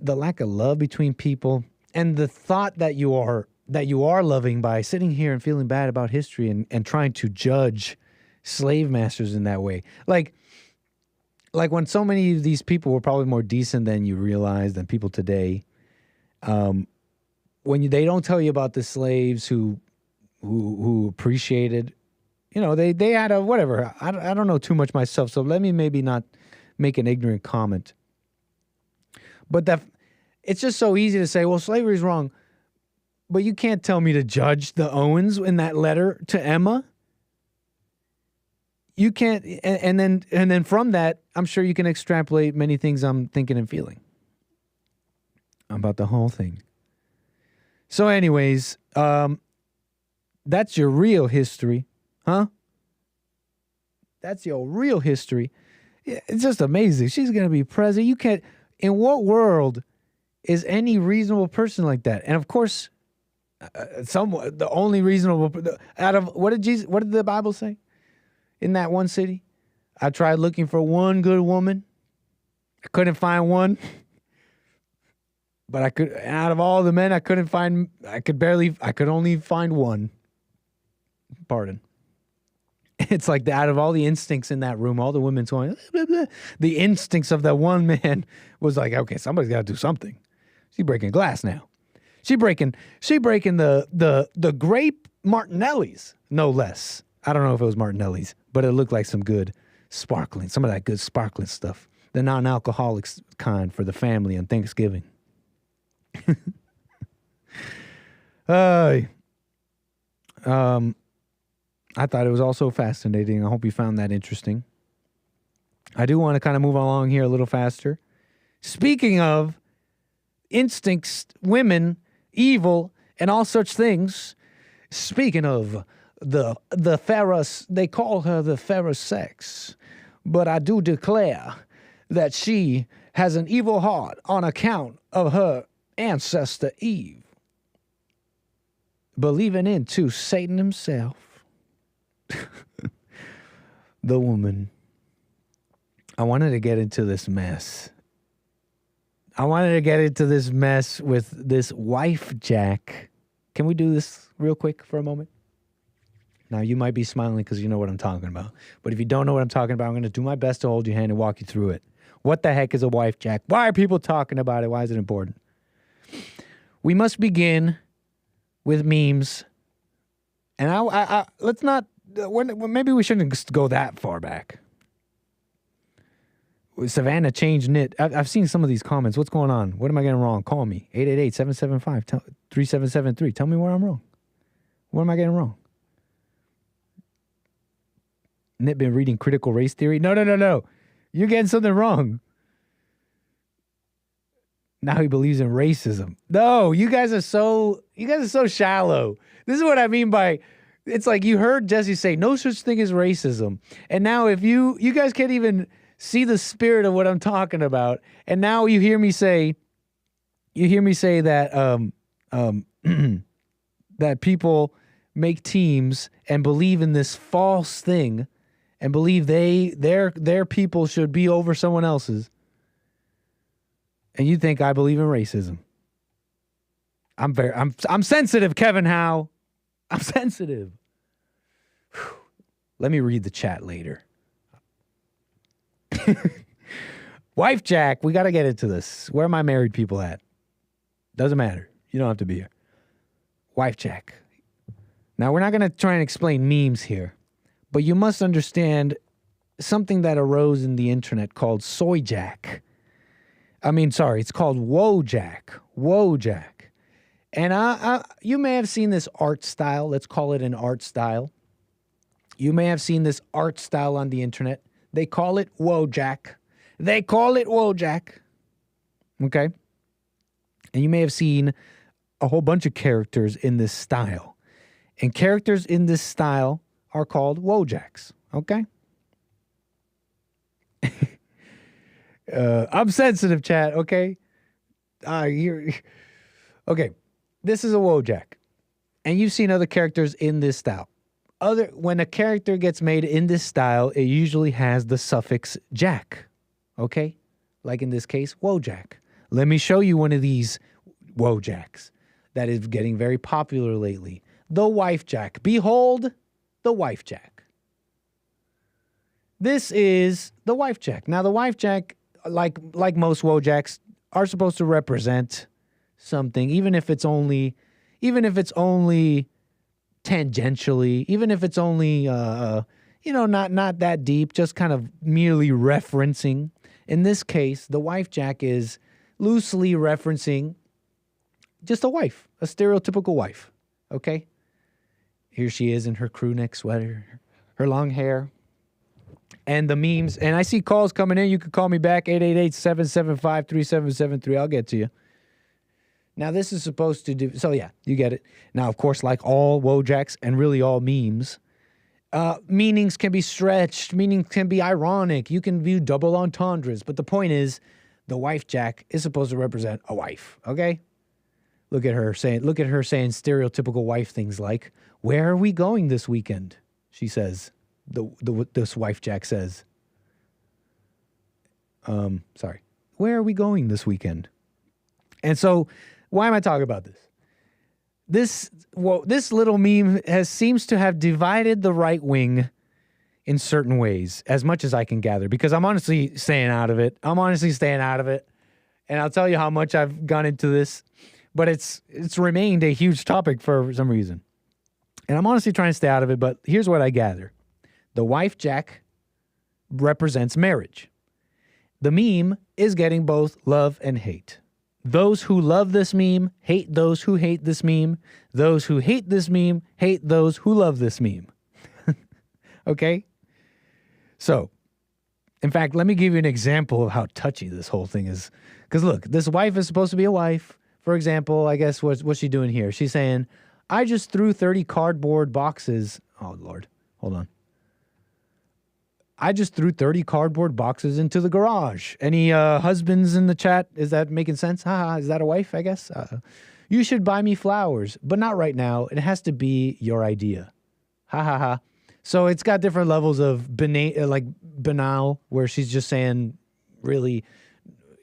the lack of love between people and the thought that you are loving by sitting here and feeling bad about history and trying to judge slave masters in that way. Like when so many of these people were probably more decent than you realize than people today. When they don't tell you about the slaves who appreciated, they had a whatever. I don't know too much myself, so let me maybe not make an ignorant comment. But it's just so easy to say, well, slavery's wrong. But you can't tell me to judge the Owens in that letter to Emma. You can't, and then from that, I'm sure you can extrapolate many things I'm thinking and feeling about the whole thing. So anyways, that's your real history, huh? That's your real history. It's just amazing. She's going to be president. You can't, in what world is any reasonable person like that? And of course, the only reasonable out of, what did the Bible say? In that one city, I tried looking for one good woman. I couldn't find one. But out of all the men, I could only find one. Pardon. It's like out of all the instincts in that room, all the women's going, blah, blah, the instincts of that one man was like, okay, somebody's got to do something. She's breaking glass now. She breaking the grape Martinellis, no less. I don't know if it was Martinelli's, but it looked like some of that good sparkling stuff. The non-alcoholic kind for the family on Thanksgiving. I thought it was also fascinating. I hope you found that interesting. I do want to kind of move along here a little faster. Speaking of instincts, women, evil, and all such things. Speaking of the Pharaohs, they call her the Pharaoh sex, but I do declare that she has an evil heart on account of her ancestor Eve, believing into Satan himself. The woman. I wanted to get into this mess. with this Wifejak. Can we do this real quick for a moment? Now, you might be smiling because you know what I'm talking about. But if you don't know what I'm talking about, I'm going to do my best to hold your hand and walk you through it. What the heck is a Wifejak? Why are people talking about it? Why is it important? We must begin with memes. And let's not, maybe we shouldn't go that far back. Savannah changed knit. I've seen some of these comments. What's going on? What am I getting wrong? Call me. 888-775-3773. Tell me where I'm wrong. What am I getting wrong? Knit been reading critical race theory? No. You're getting something wrong. Now he believes in racism. No, you guys are so shallow. This is what I mean by, it's like you heard Jesse say no such thing as racism. And now if you guys can't even see the spirit of what I'm talking about. And now you hear me say that that people make teams and believe in this false thing and believe their people should be over someone else's. And you think I believe in racism. I'm sensitive, Kevin Howe. I'm sensitive. Whew. Let me read the chat later. Wifejak, we got to get into this. Where are my married people at? Doesn't matter. You don't have to be here. Wifejak. Now, we're not going to try and explain memes here, but you must understand something that arose in the internet called Soyjak. It's called Wojak. Wojak. And you may have seen this art style. Let's call it an art style. You may have seen this art style on the internet. They call it Wojak. Okay? And you may have seen a whole bunch of characters in this style. And characters in this style are called Wojaks, okay? I'm sensitive, chat, okay? Okay, this is a Wojak. And you've seen other characters in this style. When a character gets made in this style, it usually has the suffix jack, okay? Like in this case, Wojak. Let me show you one of these Wojaks that is getting very popular lately. The Wifejak. Behold, the Wifejak. This is the Wifejak. Now, the Wifejak, like most Wojaks, are supposed to represent something, even if it's only tangentially, even if it's only not that deep, just kind of merely referencing. In this case, the Wifejak is loosely referencing just a wife, a stereotypical wife. Okay, here she is in her crew neck sweater, her long hair. And the memes, and I see calls coming in. You can call me back, 888-775-3773. I'll get to you. Now, this is supposed to do, so yeah, you get it. Now, of course, like all Wojaks and really all memes, meanings can be stretched, meanings can be ironic. You can view double entendres, but the point is, the Wifejak is supposed to represent a wife, okay? Look at her saying stereotypical wife things like, "Where are we going this weekend?" She says. This Wifejak says, "Where are we going this weekend?" And so, why am I talking about this? This little meme seems to have divided the right wing in certain ways, as much as I can gather, because I'm honestly staying out of it. And I'll tell you how much I've gone into this, but it's remained a huge topic for some reason. And I'm honestly trying to stay out of it, but here's what I gather. The Wifejak represents marriage. The meme is getting both love and hate. Those who love this meme hate those who hate this meme. Those who hate this meme hate those who love this meme. Okay? So, in fact, let me give you an example of how touchy this whole thing is. Because look, this wife is supposed to be a wife. For example, I guess what's she doing here? She's saying, "I just threw 30 cardboard boxes." Oh, Lord. Hold on. "I just threw 30 cardboard boxes into the garage." Any husbands in the chat? Is that making sense? Is that a wife, I guess? "You should buy me flowers, but not right now. It has to be your idea." So it's got different levels of banal, where she's just saying really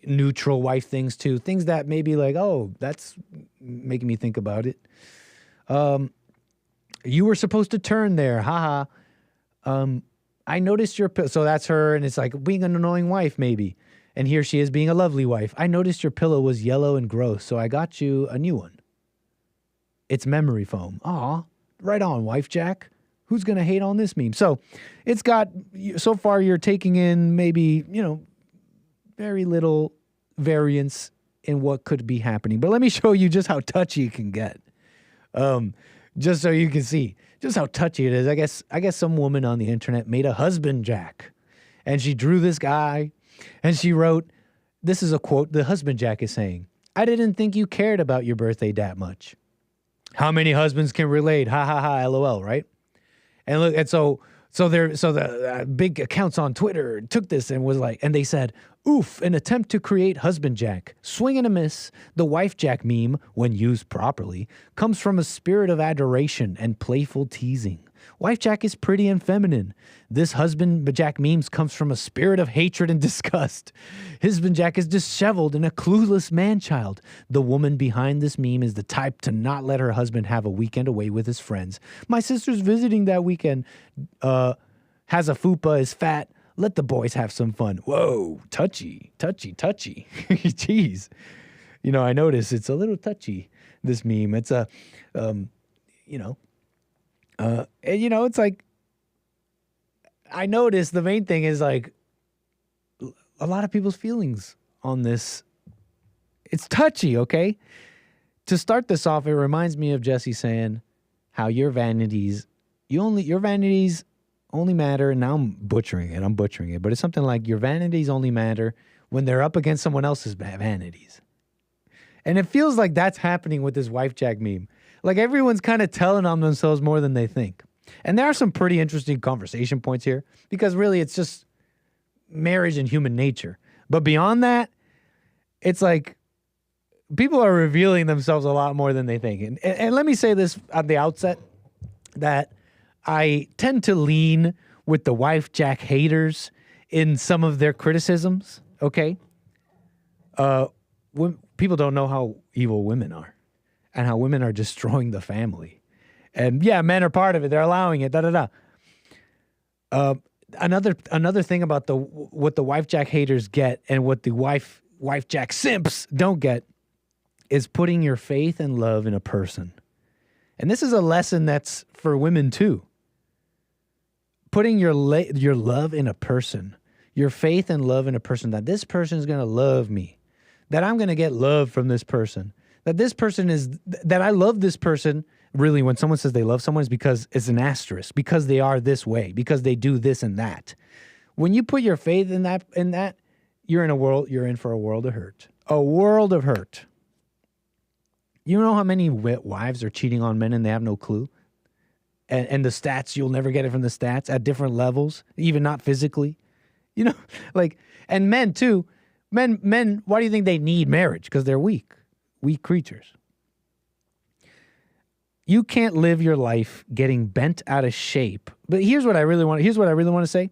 neutral wife things to things that maybe like, oh, that's making me think about it. "You were supposed to turn there. I noticed your pillow." So that's her, and it's like being an annoying wife, maybe. And here she is being a lovely wife. "I noticed your pillow was yellow and gross, so I got you a new one. It's memory foam." Aw, right on, Wifejak. Who's going to hate on this meme? So it's got, so far you're taking in maybe, very little variance in what could be happening. But let me show you just how touchy it can get. Just so you can see just how touchy it is. I guess some woman on the internet made a husband jack, and she drew this guy, and she wrote, this is a quote the husband jack is saying, "I didn't think you cared about your birthday that much." How many husbands can relate? LOL, right? And look, and so the big accounts on Twitter took this and was like, and they said, "Oof, an attempt to create husband jack. Swing and a miss. The Wifejak meme, when used properly, comes from a spirit of adoration and playful teasing. Wifejak is pretty and feminine. This husband jack memes comes from a spirit of hatred and disgust. Husband jack is disheveled and a clueless man-child. The woman behind this meme is the type to not let her husband have a weekend away with his friends. My sister's visiting that weekend. Has a fupa, is fat. Let the boys have some fun." Whoa, touchy. Jeez. I notice it's a little touchy, this meme. It's it's like, I noticed the main thing is like a lot of people's feelings on this. It's touchy, okay? To start this off, it reminds me of Jesse saying how your vanities only matter, and now I'm butchering it, but it's something like your vanities only matter when they're up against someone else's vanities. And it feels like that's happening with this Wifejak meme. Like everyone's kind of telling on themselves more than they think. And there are some pretty interesting conversation points here because really it's just marriage and human nature. But beyond that, it's like people are revealing themselves a lot more than they think. And let me say this at the outset, that I tend to lean with the Wifejak haters in some of their criticisms, okay? When people don't know how evil women are and how women are destroying the family. And yeah, men are part of it. They're allowing it, da-da-da. Another thing about what the Wifejak haters get and what the Wifejak simps don't get is putting your faith and love in a person. And this is a lesson that's for women too. Putting your love in a person, your faith and love in a person, that this person is going to love me, that I'm going to get love from this person, that I love this person. Really, when someone says they love someone, is because it's an asterisk, because they are this way, because they do this and that. When you put your faith in that, you're in for a world of hurt. A world of hurt. You know how many wives are cheating on men and they have no clue? And the stats, you'll never get it from the stats at different levels, even not physically. You know, like, and men too. Men, why do you think they need marriage? Because they're weak creatures. You can't live your life getting bent out of shape. But here's what I really want to say.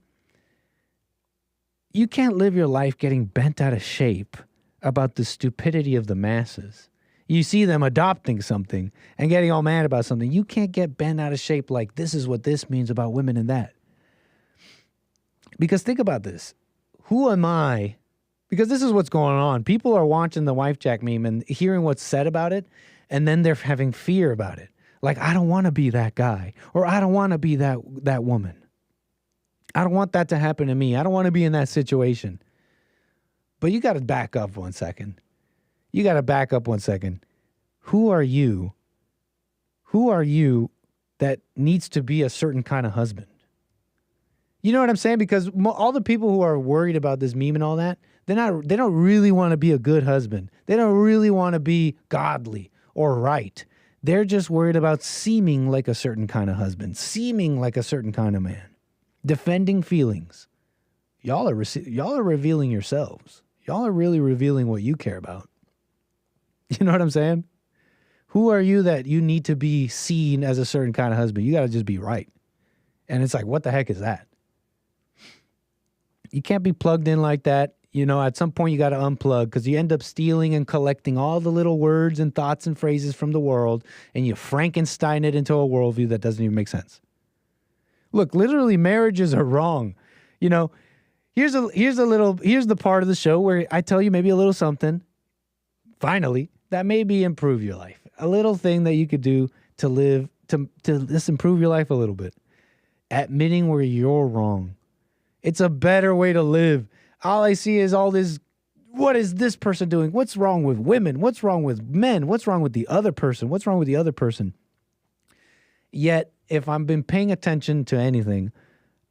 You can't live your life getting bent out of shape about the stupidity of the masses. You see them adopting something and getting all mad about something. You can't get bent out of shape like this is what this means about women and that. Because think about this. Who am I? Because this is what's going on. People are watching the Wifejak meme and hearing what's said about it, and then they're having fear about it. Like, I don't want to be that guy, or I don't want to be that woman. I don't want that to happen to me. I don't want to be in that situation. But you got to back up 1 second. Who are you? Who are you that needs to be a certain kind of husband? You know what I'm saying? Because all the people who are worried about this meme and all that, they don't really want to be a good husband. They don't really want to be godly or right. They're just worried about seeming like a certain kind of husband, seeming like a certain kind of man, defending feelings. Y'all are revealing yourselves. Y'all are really revealing what you care about. You know what I'm saying? Who are you that you need to be seen as a certain kind of husband? You got to just be right. And it's like, what the heck is that? You can't be plugged in like that. You know, at some point you got to unplug because you end up stealing and collecting all the little words and thoughts and phrases from the world, and you Frankenstein it into a worldview that doesn't even make sense. Look, literally marriages are wrong. You know, here's the part of the show where I tell you maybe a little something, finally, that maybe improve your life. A little thing that you could do to live, to just improve your life a little bit. Admitting where you're wrong. It's a better way to live. All I see is all this, what is this person doing? What's wrong with women? What's wrong with men? What's wrong with the other person? What's wrong with the other person? Yet, if I've been paying attention to anything,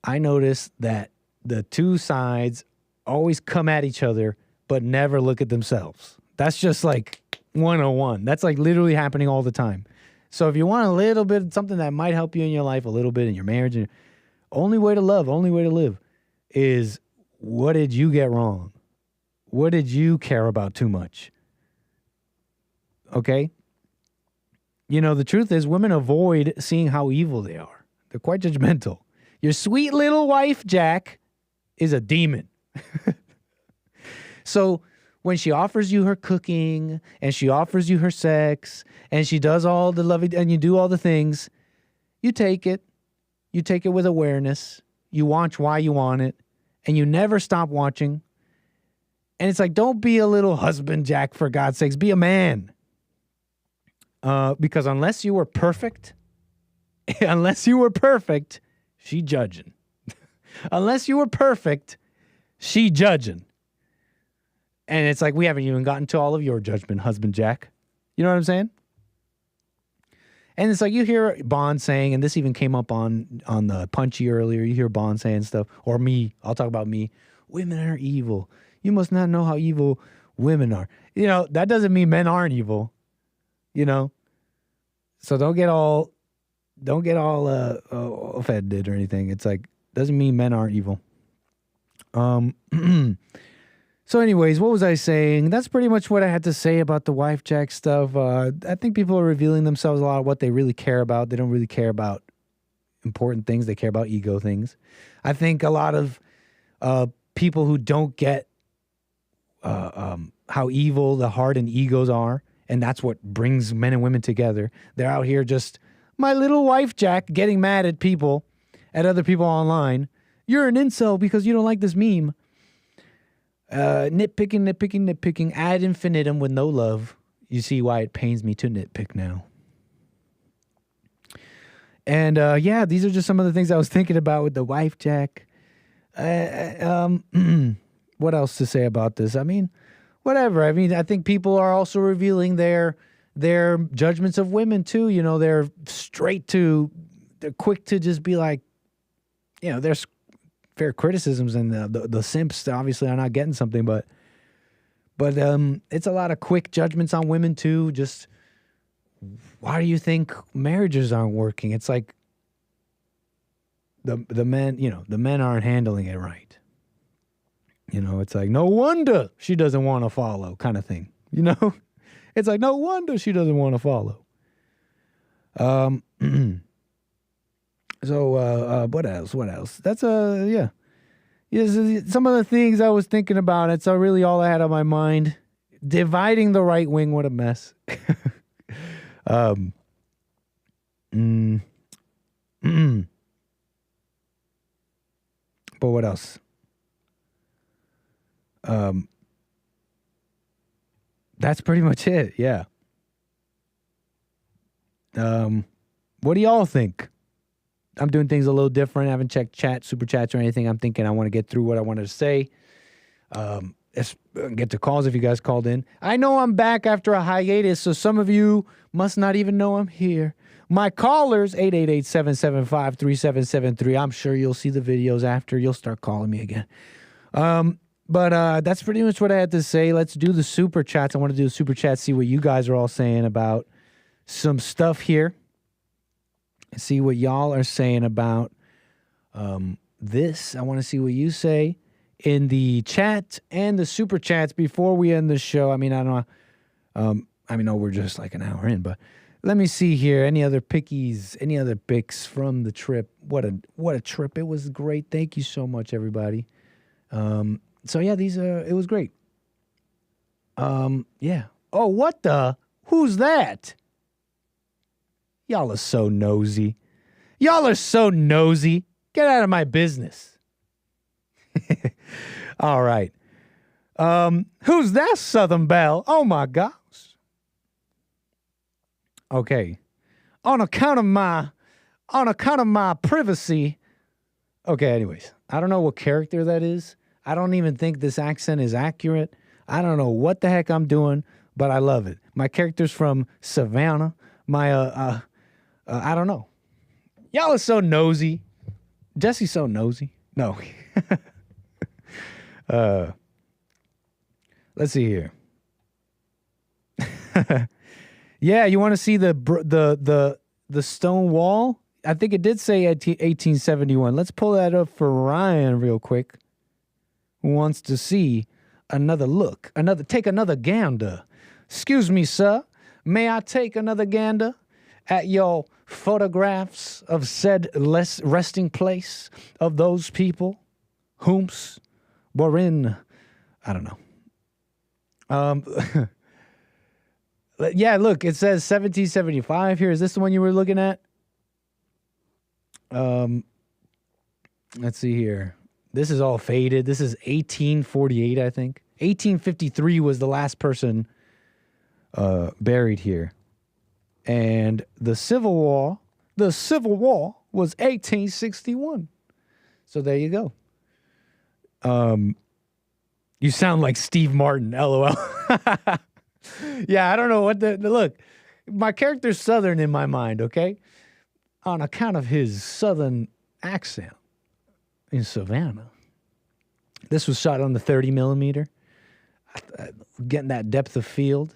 I notice that the two sides always come at each other, but never look at themselves. That's just like 101. That's like literally happening all the time. So if you want a little bit, something that might help you in your life a little bit, in your marriage, only way to love, only way to live is, what did you get wrong? What did you care about too much? Okay? You know, the truth is women avoid seeing how evil they are. They're quite judgmental. Your sweet little Wifejak is a demon. So when she offers you her cooking and she offers you her sex and she does all the loving and you do all the things, you take it. You take it with awareness. You watch why you want it. And you never stop watching. And it's like, don't be a little husband, Jack, for God's sakes. Be a man. Because unless you were perfect, she judging. Unless you were perfect, she judging. And it's like, we haven't even gotten to all of your judgment, husband, Jack. You know what I'm saying? And it's like you hear Bond saying, and this even came up on the Punchy earlier, you hear Bond saying stuff, or me, I'll talk about me. Women are evil. You must not know how evil women are. You know, that doesn't mean men aren't evil, you know? So don't get all don't get all offended or anything. It's like, doesn't mean men aren't evil. So anyways, what was I saying? That's pretty much what I had to say about the Wifejak stuff. I think people are revealing themselves a lot of what they really care about. They don't really care about important things. They care about ego things. I think a lot of people who don't get how evil the heart and egos are, and that's what brings men and women together. They're out here just, my little Wifejak, getting mad at people, at other people online. You're an incel because you don't like this meme. Nitpicking, ad infinitum with no love. You see why it pains me to nitpick now. And yeah, these are just some of the things I was thinking about with the Wifejak. What else to say about this? I mean, whatever. I mean, I think people are also revealing their judgments of women too. You know, they're quick to just be like, you know, there's fair criticisms, and the simps obviously are not getting something, but it's a lot of quick judgments on women too. Just, why do you think marriages aren't working? It's like the men, you know, the men aren't handling it right. You know, it's like, no wonder she doesn't want to follow, kind of thing. You know, it's like, no wonder she doesn't want to follow. So, what else? That's yeah. Yes, some of the things I was thinking about. It's really all I had on my mind. Dividing the right wing, what a mess. But what else? That's pretty much it. Yeah. What do y'all think? I'm doing things a little different. I haven't checked super chats or anything. I'm thinking I want to get through what I wanted to say. Get to calls if you guys called in. I know I'm back after a hiatus, so some of you must not even know I'm here. My callers, 888-775-3773. I'm sure you'll see the videos after. You'll start calling me again. But that's pretty much what I had to say. Let's do the super chats. I want to do the super chats, see what you guys are all saying about some stuff here. See what y'all are saying about this. I want to see what you say in the chat and the super chats before we end the show. I mean, I don't know. We're just like an hour in, but let me see here. Any other pickies? Any other picks from the trip? What a trip! It was great. Thank you so much, everybody. So yeah, it was great. Yeah. Oh, what the? Who's that? Y'all are so nosy. Y'all are so nosy. Get out of my business. All right. Who's that, Southern Belle? Oh, my gosh. Okay. On account of my privacy. Okay, anyways. I don't know what character that is. I don't even think this accent is accurate. I don't know what the heck I'm doing, but I love it. My character's from Savannah. My, I don't know. Y'all are so nosy. Jesse's so nosy. No. Let's see here. Yeah, you want to see the stone wall? I think it did say 1871. Let's pull that up for Ryan real quick. Who wants to see another look? Take another gander. Excuse me, sir. May I take another gander at your photographs of said resting place of those people whomst were in, I don't know. Yeah, look, it says 1775 here. Is this the one you were looking at? Let's see here. This is all faded. This is 1848, I think. 1853 was the last person buried here. And the Civil War was 1861. So there you go. You sound like Steve Martin, LOL. Yeah, I don't know what look, my character's Southern in my mind, okay? On account of his Southern accent in Savannah. This was shot on the 30 millimeter. Getting that depth of field.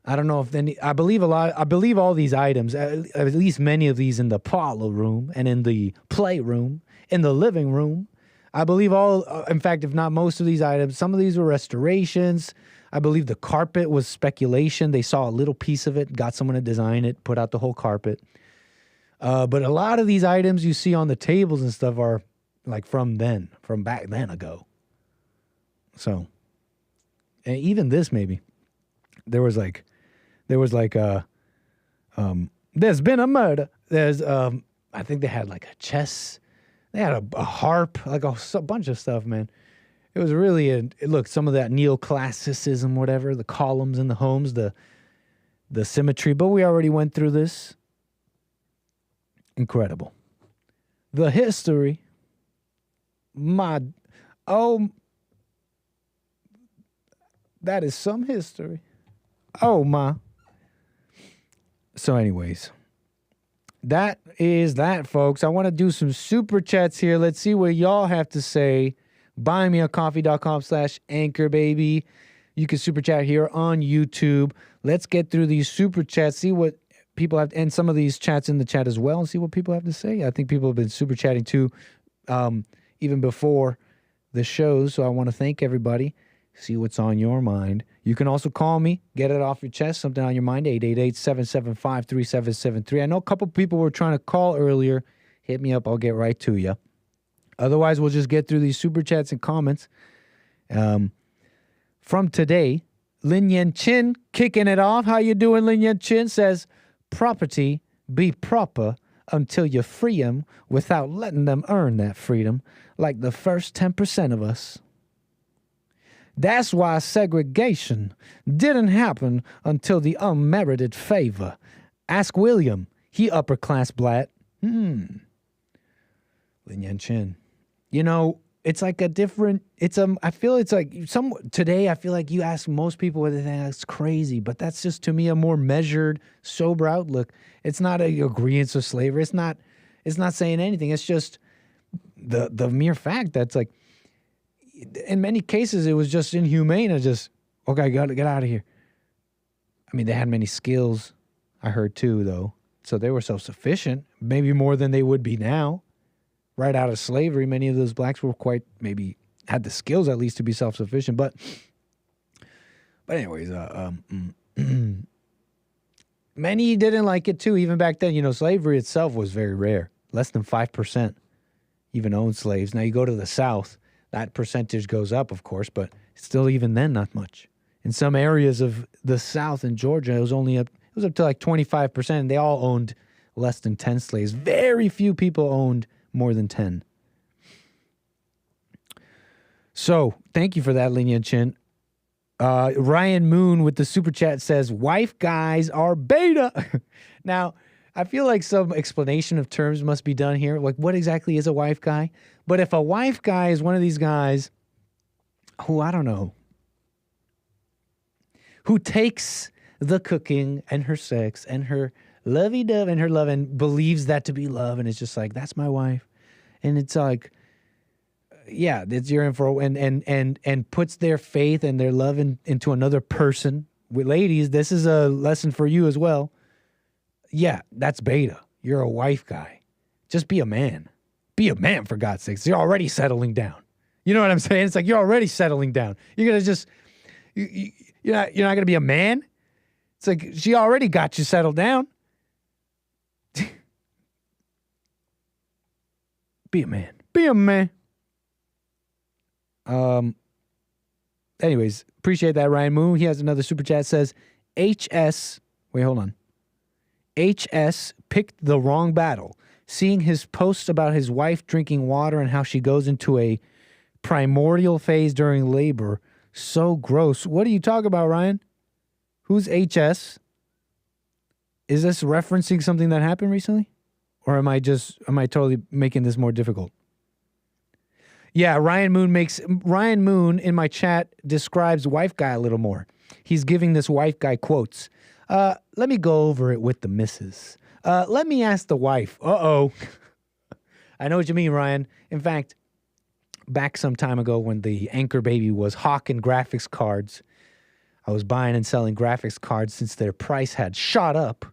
I don't know if any. I believe all these items, at least many of these, in the parlor room and in the playroom, in the living room. I believe all. In fact, if not most of these items, some of these were restorations. I believe the carpet was speculation. They saw a little piece of it, got someone to design it, put out the whole carpet. But a lot of these items you see on the tables and stuff are like from back then ago. So, and even this maybe, there's been a murder. There's, I think they had like a chess, they had a harp, like a bunch of stuff, man. It was really look, some of that neoclassicism, whatever, the columns in the homes, the symmetry, but we already went through this. Incredible. The history. That is some history. Oh, my. So anyways, that is that, folks. I want to do some super chats here. Let's see what y'all have to say. buymeacoffee.com/anchor, baby. You can super chat here on YouTube. Let's get through these super chats, see what people have, and some of these chats in the chat as well, and see what people have to say. I think people have been super chatting too, even before the shows. So I want to thank everybody. See what's on your mind. You can also call me, get it off your chest, something on your mind, 888-775-3773. I know a couple people were trying to call earlier. Hit me up. I'll get right to you. Otherwise, we'll just get through these super chats and comments. From today, Lin Yen Chin kicking it off. How you doing, Lin Yen Chin? Says, property be proper until you free them without letting them earn that freedom, like the first 10% of us. That's why segregation didn't happen until the unmerited favor. Ask William. He upper class black. Lin Yen Chin. You know, it's like a different, I feel it's like today I feel like you ask most people whether they think that's crazy, but that's just to me a more measured, sober outlook. It's not a agreeance with slavery. It's not saying anything. It's just the mere fact that's like, in many cases, it was just inhumane. It's just, okay, got to get out of here. I mean, they had many skills, I heard too, though. So they were self-sufficient, maybe more than they would be now. Right out of slavery, many of those blacks were maybe had the skills at least to be self-sufficient. But anyways, many didn't like it too. Even back then, you know, slavery itself was very rare. Less than 5% even owned slaves. Now you go to the South. That percentage goes up, of course, but still even then, not much. In some areas of the South in Georgia, it was up to like 25%, and they all owned less than 10 slaves. Very few people owned more than 10. So, thank you for that, Lin Yen Chin. Ryan Moon with the super chat says, wife guys are beta. Now, I feel like some explanation of terms must be done here. Like, what exactly is a wife guy? But if a wife guy is one of these guys who, I don't know, who takes the cooking and her sex and her lovey-dove and her love and believes that to be love, and it's just like, that's my wife. And it's like, yeah, it's your info, and puts their faith and their love into another person. Ladies, this is a lesson for you as well. Yeah, that's beta. You're a wife guy. Just be a man. Be a man, for God's sakes. You're already settling down. You know what I'm saying? It's like you're already settling down. You're going to just, you're not going to be a man? It's like she already got you settled down. Be a man. Be a man. Anyways, appreciate that, Ryan Moon. He has another super chat. Says, HS picked the wrong battle. Seeing his posts about his wife drinking water and how she goes into a primordial phase during labor. So gross. What are you talking about, Ryan? Who's HS? Is this referencing something that happened recently? Or am I totally making this more difficult? Yeah, Ryan Moon in my chat describes wife guy a little more. He's giving this wife guy quotes. Let me go over it with the missus. Let me ask the wife. Uh-oh. I know what you mean, Ryan. In fact, back some time ago when the Anchor Baby was hawking graphics cards, I was buying and selling graphics cards since their price had shot up,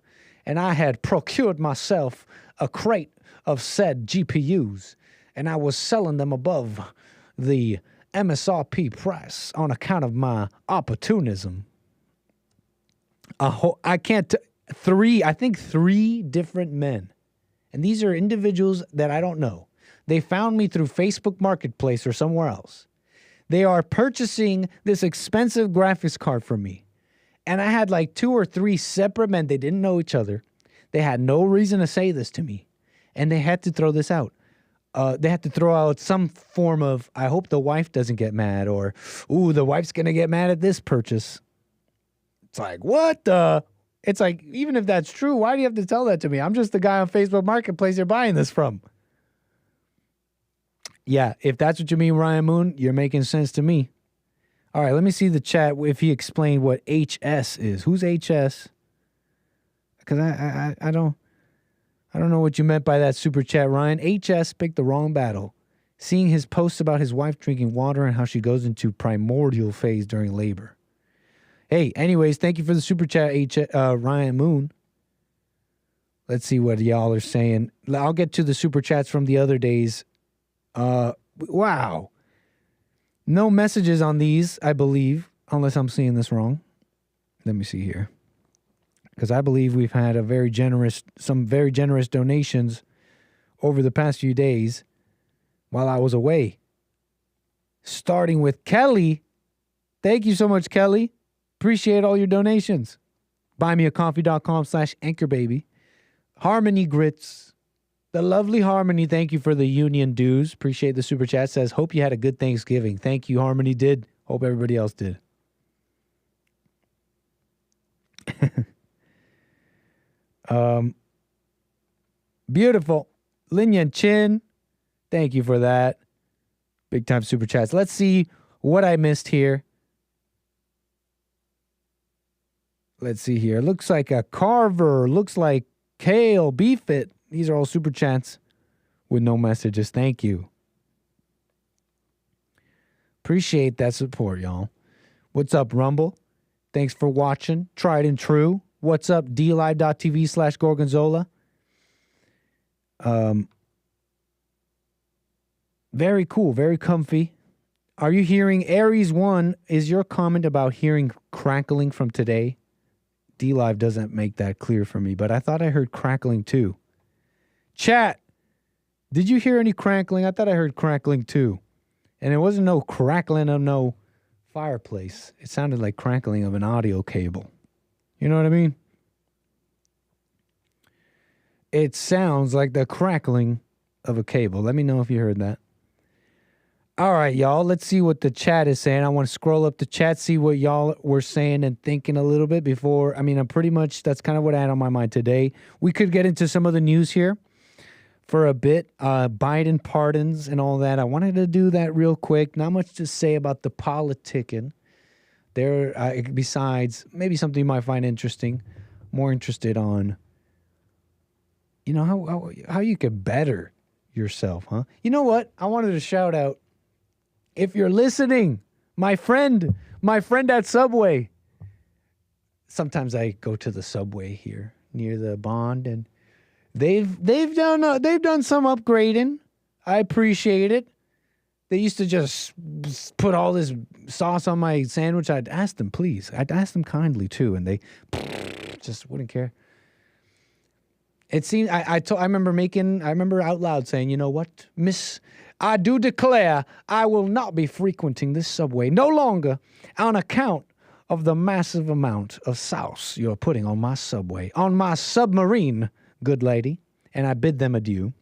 and I had procured myself a crate of said GPUs, and I was selling them above the MSRP price on account of my opportunism. I think three different men, and these are individuals that I don't know. They found me through Facebook Marketplace or somewhere else. They are purchasing this expensive graphics card from me. And I had like 2 or 3 separate men. They didn't know each other. They had no reason to say this to me. And they had to throw this out. They had to throw out some form of, I hope the wife doesn't get mad, or, ooh, the wife's going to get mad at this purchase. It's like, what the? It's like, even if that's true, why do you have to tell that to me? I'm just the guy on Facebook Marketplace you're buying this from. Yeah, if that's what you mean, Ryan Moon, you're making sense to me. All right, let me see the chat if he explained what HS is. Who's HS? Because I don't know what you meant by that super chat, Ryan. HS picked the wrong battle. Seeing his posts about his wife drinking water and how she goes into primordial phase during labor. Hey, anyways, thank you for the super chat, Ryan Moon. Let's see what y'all are saying. I'll get to the super chats from the other days. Wow. No messages on these, I believe, unless I'm seeing this wrong. Let me see here. Because I believe we've had some very generous donations over the past few days while I was away. Starting with Kelly. Thank you so much, Kelly. Appreciate all your donations. buymeacoffee.com/anchorbaby. Harmony Grits. The lovely Harmony, thank you for the union dues. Appreciate the super chat. Says, hope you had a good Thanksgiving. Thank you, Harmony did. Hope everybody else did. Beautiful. Lin Yan Chin, thank you for that. Big time super chats. Let's see what I missed here. Let's see here. Looks like a Carver. Looks like Kale, Beefit. These are all super chats with no messages. Thank you. Appreciate that support, y'all. What's up, Rumble? Thanks for watching. Tried and true. What's up, dlive.tv/Gorgonzola? Very cool. Very comfy. Are you hearing Aries 1? Is your comment about hearing crackling from today? DLive doesn't make that clear for me, but I thought I heard crackling too. Chat, did you hear any crackling? I thought I heard crackling too. And it wasn't no crackling of no fireplace. It sounded like crackling of an audio cable. You know what I mean? It sounds like the crackling of a cable. Let me know if you heard that. All right, y'all. Let's see what the chat is saying. I want to scroll up the chat, see what y'all were saying and thinking a little bit before. I mean, that's kind of what I had on my mind today. We could get into some of the news here for a bit. Biden pardons and all that. I wanted to do that real quick. Not much to say about the politicking. There, besides maybe something you might find interesting, more interested on, you know, how you could better yourself, huh? You know what? I wanted to shout out, if you're listening, my friend at Subway. Sometimes I go to the Subway here near the Bond, and they've done some upgrading. I appreciate it. They used to just put all this sauce on my sandwich. I'd ask them, please. I'd ask them kindly too, and they just wouldn't care. It seemed I remember out loud saying, you know what, Miss, I do declare I will not be frequenting this Subway no longer on account of the massive amount of sauce you're putting on my Subway, on my submarine, good lady. And I bid them adieu.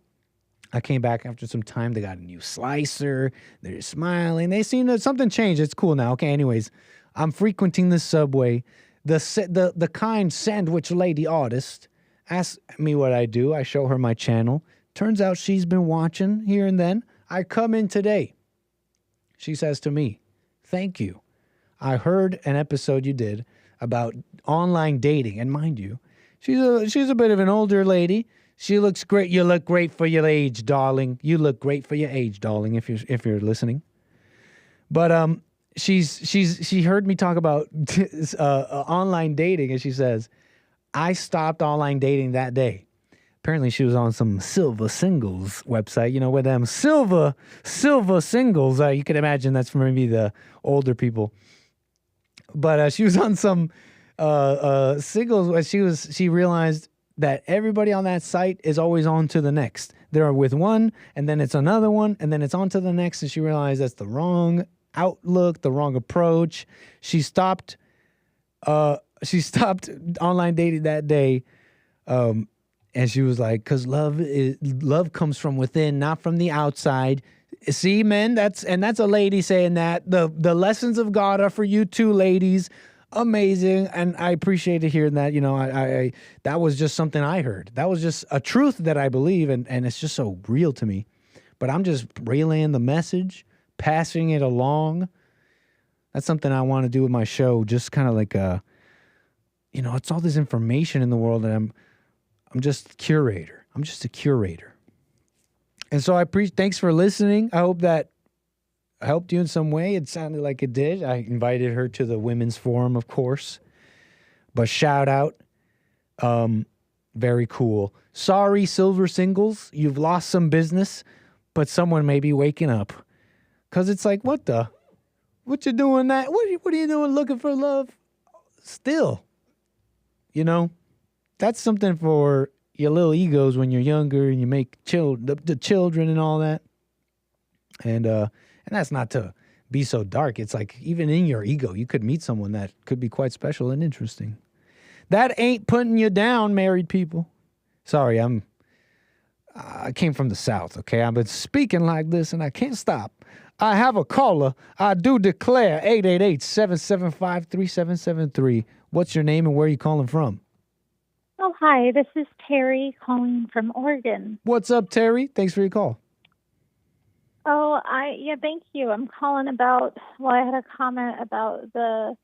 I came back after some time. They got a new slicer. They're smiling. They seem that something changed. It's cool now. Okay, anyways, I'm frequenting this Subway. The kind sandwich lady artist asks me what I do. I show her my channel. Turns out she's been watching here and then. I come in today. She says to me, thank you. I heard an episode you did about online dating. And mind you, she's a bit of an older lady. She looks great. You look great for your age, darling. You look great for your age, darling, if you're listening. But she heard me talk about online dating, and she says, I stopped online dating that day. Apparently she was on some silver singles website, where them silver singles, you can imagine that's for maybe the older people. But she was on some singles where she realized that everybody on that site is always on to the next. They're with one, and then it's another one, and then it's on to the next, and she realized that's the wrong outlook, the wrong approach. She stopped online dating that day. And she was like, because love comes from within, not from the outside. See, men, that's a lady saying that. The lessons of God are for you too, ladies. Amazing. And I appreciated hearing that. I that was just something I heard. That was just a truth that I believe, and it's just so real to me. But I'm just relaying the message, passing it along. That's something I want to do with my show. Just kind of like it's all this information in the world, and I'm just a curator. I'm just a curator. And so thanks for listening. I hope that helped you in some way. It sounded like it did. I invited her to the women's forum, of course. But shout out. Very cool. Sorry, silver singles. You've lost some business, but someone may be waking up. Because it's like, what you doing that? What are you doing looking for love still? That's something for your little egos when you're younger and you make the children and all that. And that's not to be so dark. It's like even in your ego, you could meet someone that could be quite special and interesting. That ain't putting you down, married people. Sorry, I came from the South, okay? I've been speaking like this and I can't stop. I have a caller. I do declare 888-775-3773. What's your name and where are you calling from? Oh, hi. This is Terry calling from Oregon. What's up, Terry? Thanks for your call. Oh, thank you. I'm calling about, I had a comment about the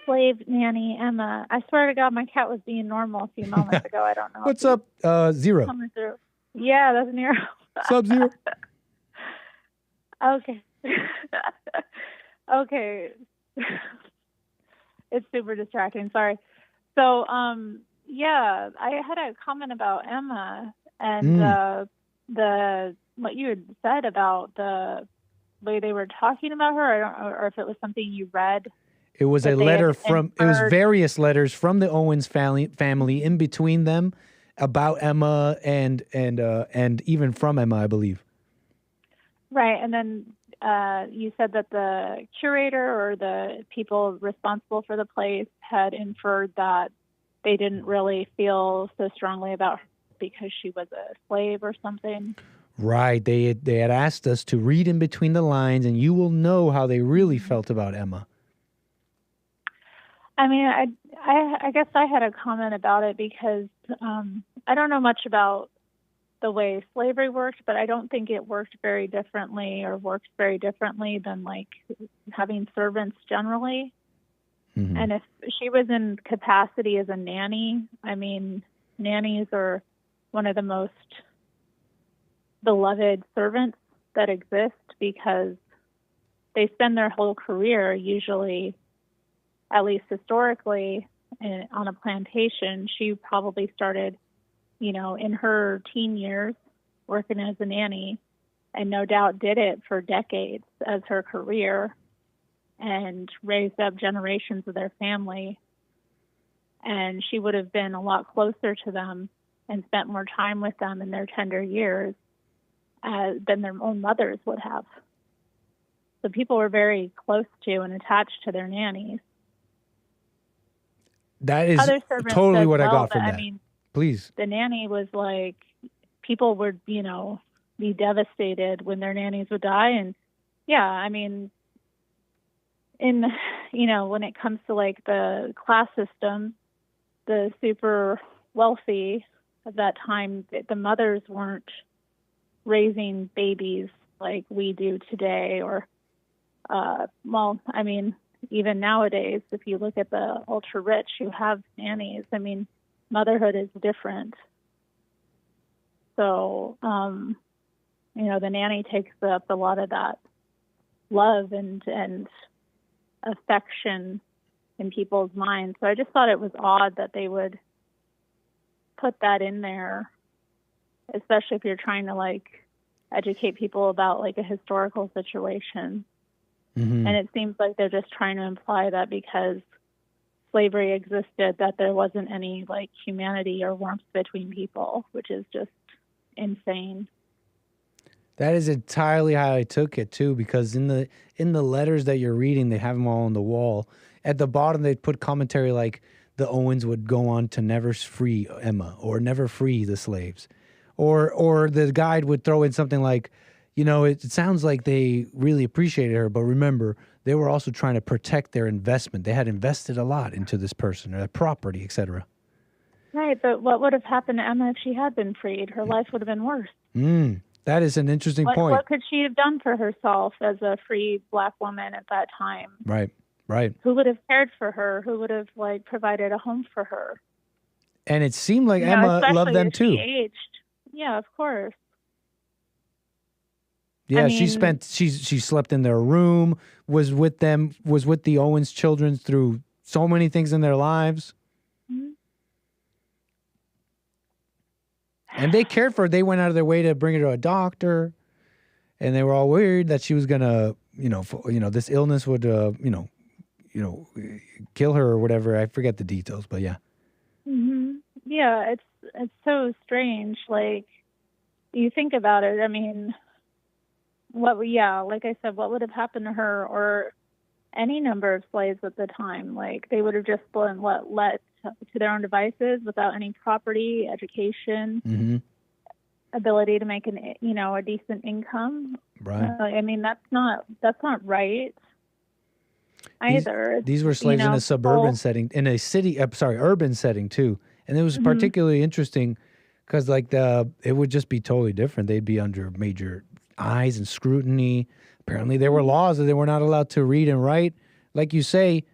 slave nanny, Emma. I swear to God, my cat was being normal a few moments ago. I don't know. What's up, Zero? Coming through. Yeah, that's Nero. Sub-Zero. Okay. Okay. It's super distracting. Sorry. So, I had a comment about Emma and what you had said about the way they were talking about her. I don't know, or if it was something you read. It was a letter it was various letters from the Owens family in between them about Emma and even from Emma, I believe. Right, and then you said that the curator or the people responsible for the place had inferred that they didn't really feel so strongly about her because she was a slave or something. Right. They had asked us to read in between the lines, and you will know how they really felt about Emma. I mean, I guess I had a comment about it because I don't know much about the way slavery worked, but I don't think it worked very differently than like having servants generally. Mm-hmm. And if she was in capacity as a nanny, I mean, nannies are one of the most beloved servants that exist because they spend their whole career, usually, at least historically, on a plantation. She probably started, in her teen years working as a nanny, and no doubt did it for decades as her career and raised up generations of their family. And she would have been a lot closer to them and spent more time with them in their tender years than their own mothers would have. So people were very close to and attached to their nannies. That is totally what I got from that. I mean, please. The nanny was like, people would, be devastated when their nannies would die. And yeah, I mean, when it comes to like the class system, the super wealthy of that time, the mothers weren't raising babies like we do today, or, even nowadays, if you look at the ultra rich who have nannies, I mean, motherhood is different. So, the nanny takes up a lot of that love and affection in people's minds. So I just thought it was odd that they would put that in there, especially if you're trying to like educate people about like a historical situation. And it seems like they're just trying to imply that because slavery existed, that there wasn't any like humanity or warmth between people, which is just insane. That is entirely how I took it too, because in the letters that you're reading, they have them all on the wall. At the bottom, they put commentary like the Owens would go on to never free Emma or never free the slaves, or the guide would throw in something like, you know, it sounds like they really appreciated her, but remember, they were also trying to protect their investment. They had invested a lot into this person, or their property, etc. Right, but what would have happened to Emma if she had been freed? Her life would have been worse. That is an interesting point. What could she have done for herself as a free Black woman at that time? Right. Who would have cared for her? Who would have like provided a home for her? And it seemed like Emma loved them too. She aged. Yeah, of course. Yeah, she slept in their room, was with them, was with the Owens children through so many things in their lives. And they cared for her. They went out of their way to bring her to a doctor, and they were all worried that she was gonna, this illness would, kill her or whatever. I forget the details, but yeah. Yeah, it's so strange. Like, you think about it. I mean, like I said, what would have happened to her or any number of slaves at the time? Like, they would have just been let to their own devices without any property, education, ability to make a decent income. Right. I mean, that's not right either. These were slaves in a suburban setting, in a urban setting too. And it was particularly interesting because it would just be totally different. They'd be under major eyes and scrutiny. Apparently there were laws that they were not allowed to read and write. Like you say,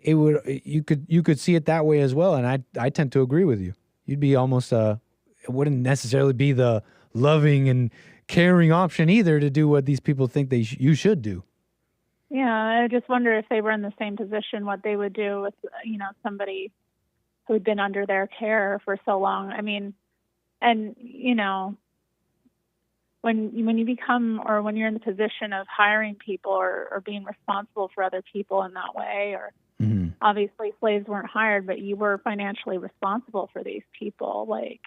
you could see it that way as well. And I tend to agree with you. You'd be almost, it wouldn't necessarily be the loving and caring option either to do what these people think you should do. Yeah, I just wonder if they were in the same position, what they would do with, somebody who'd been under their care for so long. I mean, and, when you become, or when you're in the position of hiring people or being responsible for other people in that way, or obviously slaves weren't hired, but you were financially responsible for these people. Like,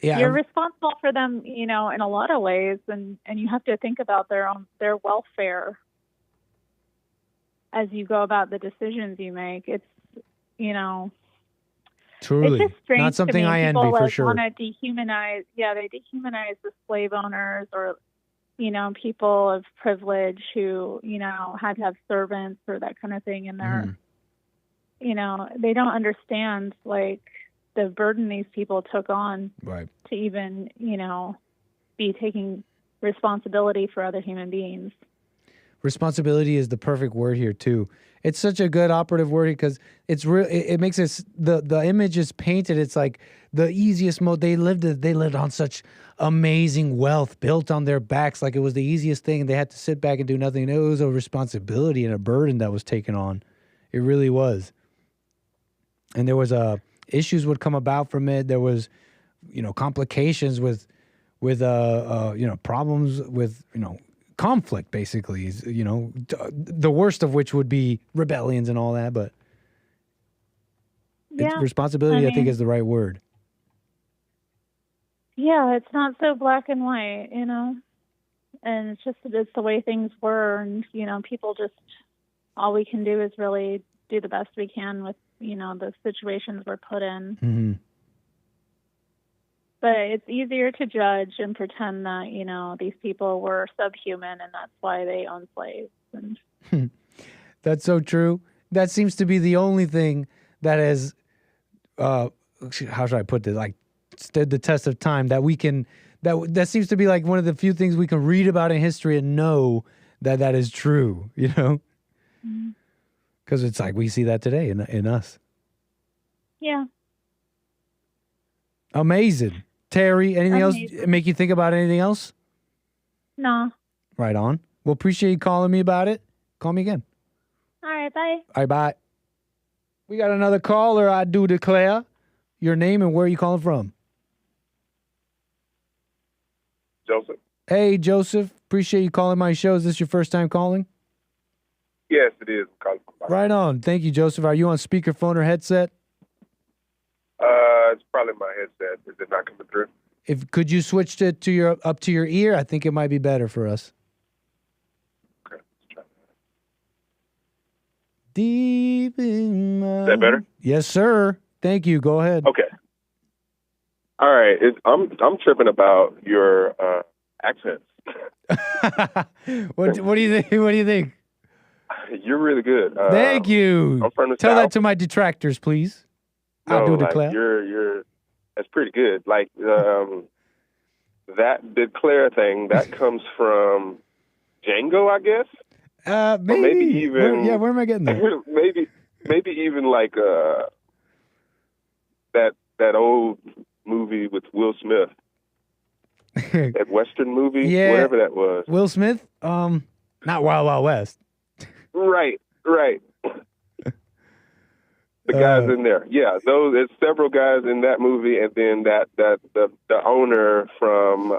you're responsible for them, in a lot of ways, and you have to think about their welfare as you go about the decisions you make. It's, truly, it's just strange not something to me. I envy People, for sure. Want to dehumanize? Yeah, they dehumanize the slave owners, or people of privilege who had to have servants or that kind of thing in their. They don't understand like the burden these people took on to even be taking responsibility for other human beings. Responsibility is the perfect word here too. It's such a good operative word because it's real. It makes us the image is painted. It's like the easiest mode. They lived on such amazing wealth built on their backs, like it was the easiest thing. They had to sit back and do nothing. It was a responsibility and a burden that was taken on. It really was. And there was issues would come about from it. There was, complications with problems with conflict, basically, the worst of which would be rebellions and all that, but responsibility, I think, is the right word. Yeah, it's not so black and white, and it's the way things were, and, people just, all we can do is really do the best we can with, the situations we're put in. But it's easier to judge and pretend that, these people were subhuman and that's why they own slaves. And that's so true. That seems to be the only thing that has, how should I put this, like, stood the test of time that we can, that seems to be like one of the few things we can read about in history and know that is true, Because it's like we see that today in us. Yeah. Amazing. Terry, anything else make you think about anything else? No. Right on. Well, appreciate you calling me about it. Call me again. All right, bye. All right, bye. We got another caller, I do declare. Your name and where are you calling from? Joseph. Hey, Joseph. Appreciate you calling my show. Is this your first time calling? Yes, it is. Right on. Thank you, Joseph. Are you on speakerphone or headset? It's probably my headset. Is it not coming through? Could you switch it to up to your ear? I think it might be better for us. Okay, let's try that. Deep in my... Is that better? Yes, sir. Thank you. Go ahead. Okay. All right. I'm tripping about your accents. What do you think? What do you think? You're really good. Thank you. I'm from the Tell South. that to my detractors, please. I do declare. You're that's pretty good. Like that declare thing that comes from Django, I guess. Maybe. Or maybe even where am I getting that? maybe even like that old movie with Will Smith. That Western movie, whatever that was. Will Smith? Not Wild Wild West. Right. The guys in there. Yeah, there's several guys in that movie, and then the owner from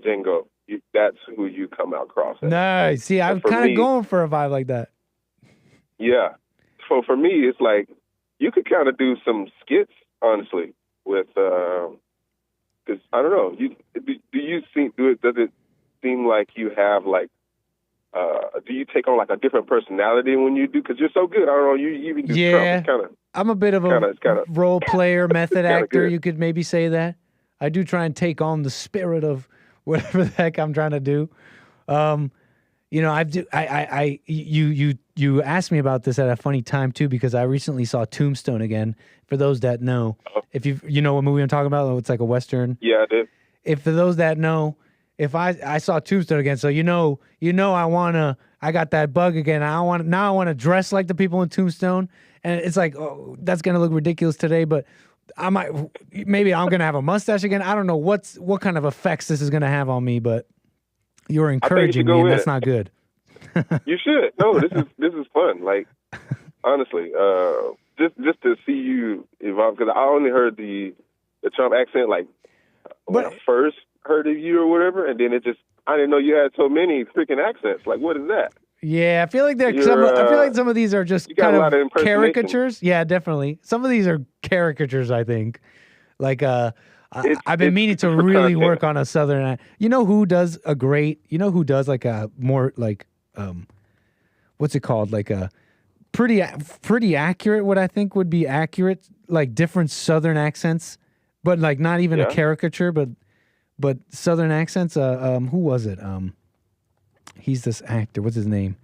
Django. That's who you come across as. Nice. See, I'm kind of going for a vibe like that. Yeah. So for me, it's like you could kind of do some skits, honestly, with because I don't know. Does it seem like you have like? Do you take on like a different personality when you do? Because you're so good. I don't know. You even do Trump. Kind of. I'm a bit of a role player, method actor. You could maybe say that. I do try and take on the spirit of whatever the heck I'm trying to do. You asked me about this at a funny time too, because I recently saw Tombstone again. For those that know, if you know what movie I'm talking about, it's like a Western. Yeah, I did. If for those that know. If I saw Tombstone again, so I got that bug again. I want to dress like the people in Tombstone, and it's like, oh, that's gonna look ridiculous today, but maybe I'm gonna have a mustache again. I don't know what kind of effects this is gonna have on me, but you're encouraging me, and that's not good. You should. No, this is fun. Like honestly, just to see you evolve, because I only heard the Trump accent like when I first heard of you or whatever, and then I didn't know you had so many freaking accents. Like, what is that? Yeah, I feel like some of these are just kind of caricatures. Yeah, definitely. Some of these are caricatures, I think. Like, I've been meaning to really work on a Southern. You know who does like a more like, what's it called? Like a pretty accurate. What I think would be accurate, like different Southern accents, but like not even a caricature, but Southern accents. Who was it? He's this actor. What's his name?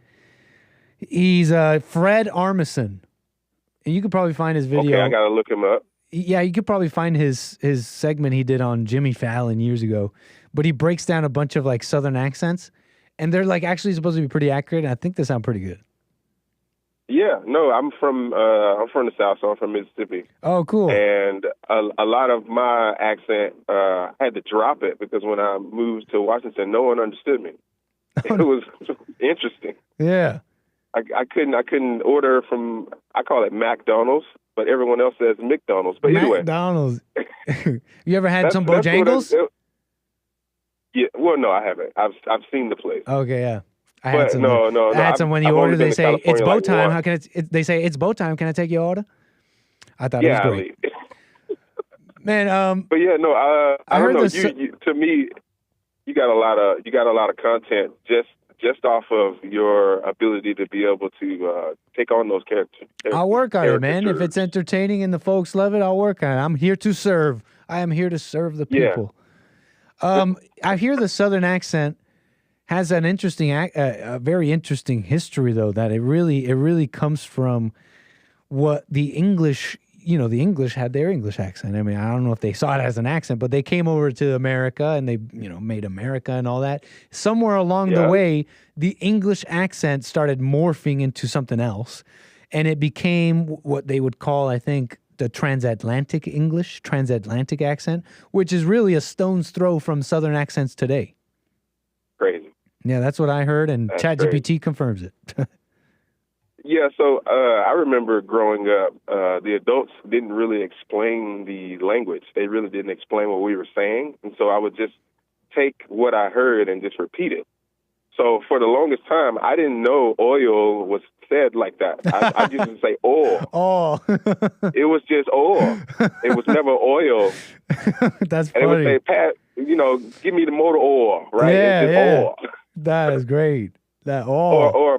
He's Fred Armisen, and you could probably find his video. Okay, I gotta look him up. Yeah, you could probably find his segment he did on Jimmy Fallon years ago. But he breaks down a bunch of like Southern accents, and they're like actually supposed to be pretty accurate. And I think they sound pretty good. Yeah, no, I'm from the South, so I'm from Mississippi. Oh, cool. And a lot of my accent, I had to drop it because when I moved to Washington, no one understood me. It was interesting. Yeah. I couldn't order from, I call it McDonald's, but everyone else says McDonald's. But anyway. McDonald's. You ever had some Bojangles? Yeah, well, no, I haven't. I've seen the place. Okay, yeah. I had some when you order, they say, it's bow time. How can they say, it's bow time. Can I take your order? I thought it was great. Man, but yeah, no, I don't know. To me, you got a lot of content just off of your ability to be able to take on those characters. I'll work on it, man. If it's entertaining and the folks love it, I'll work on it. I'm here to serve. I am here to serve the people. Yeah. I hear the Southern accent has an interesting, a very interesting history, though, that it really comes from what the English, the English had their English accent. I mean, I don't know if they saw it as an accent, but they came over to America and they, made America and all that. Somewhere along the way, the English accent started morphing into something else, and it became what they would call, I think, the transatlantic accent, which is really a stone's throw from Southern accents today. Crazy. Yeah, that's what I heard, and ChatGPT confirms it. Yeah, so I remember growing up, the adults didn't really explain the language. They really didn't explain what we were saying, and so I would just take what I heard and just repeat it. So for the longest time, I didn't know oil was said like that. I used to say oil. Oh. It was just oil. It was never oil. That's funny. And it would say, Pat, give me the motor oil, right? Yeah, it's just oil. That is great. That oil. Or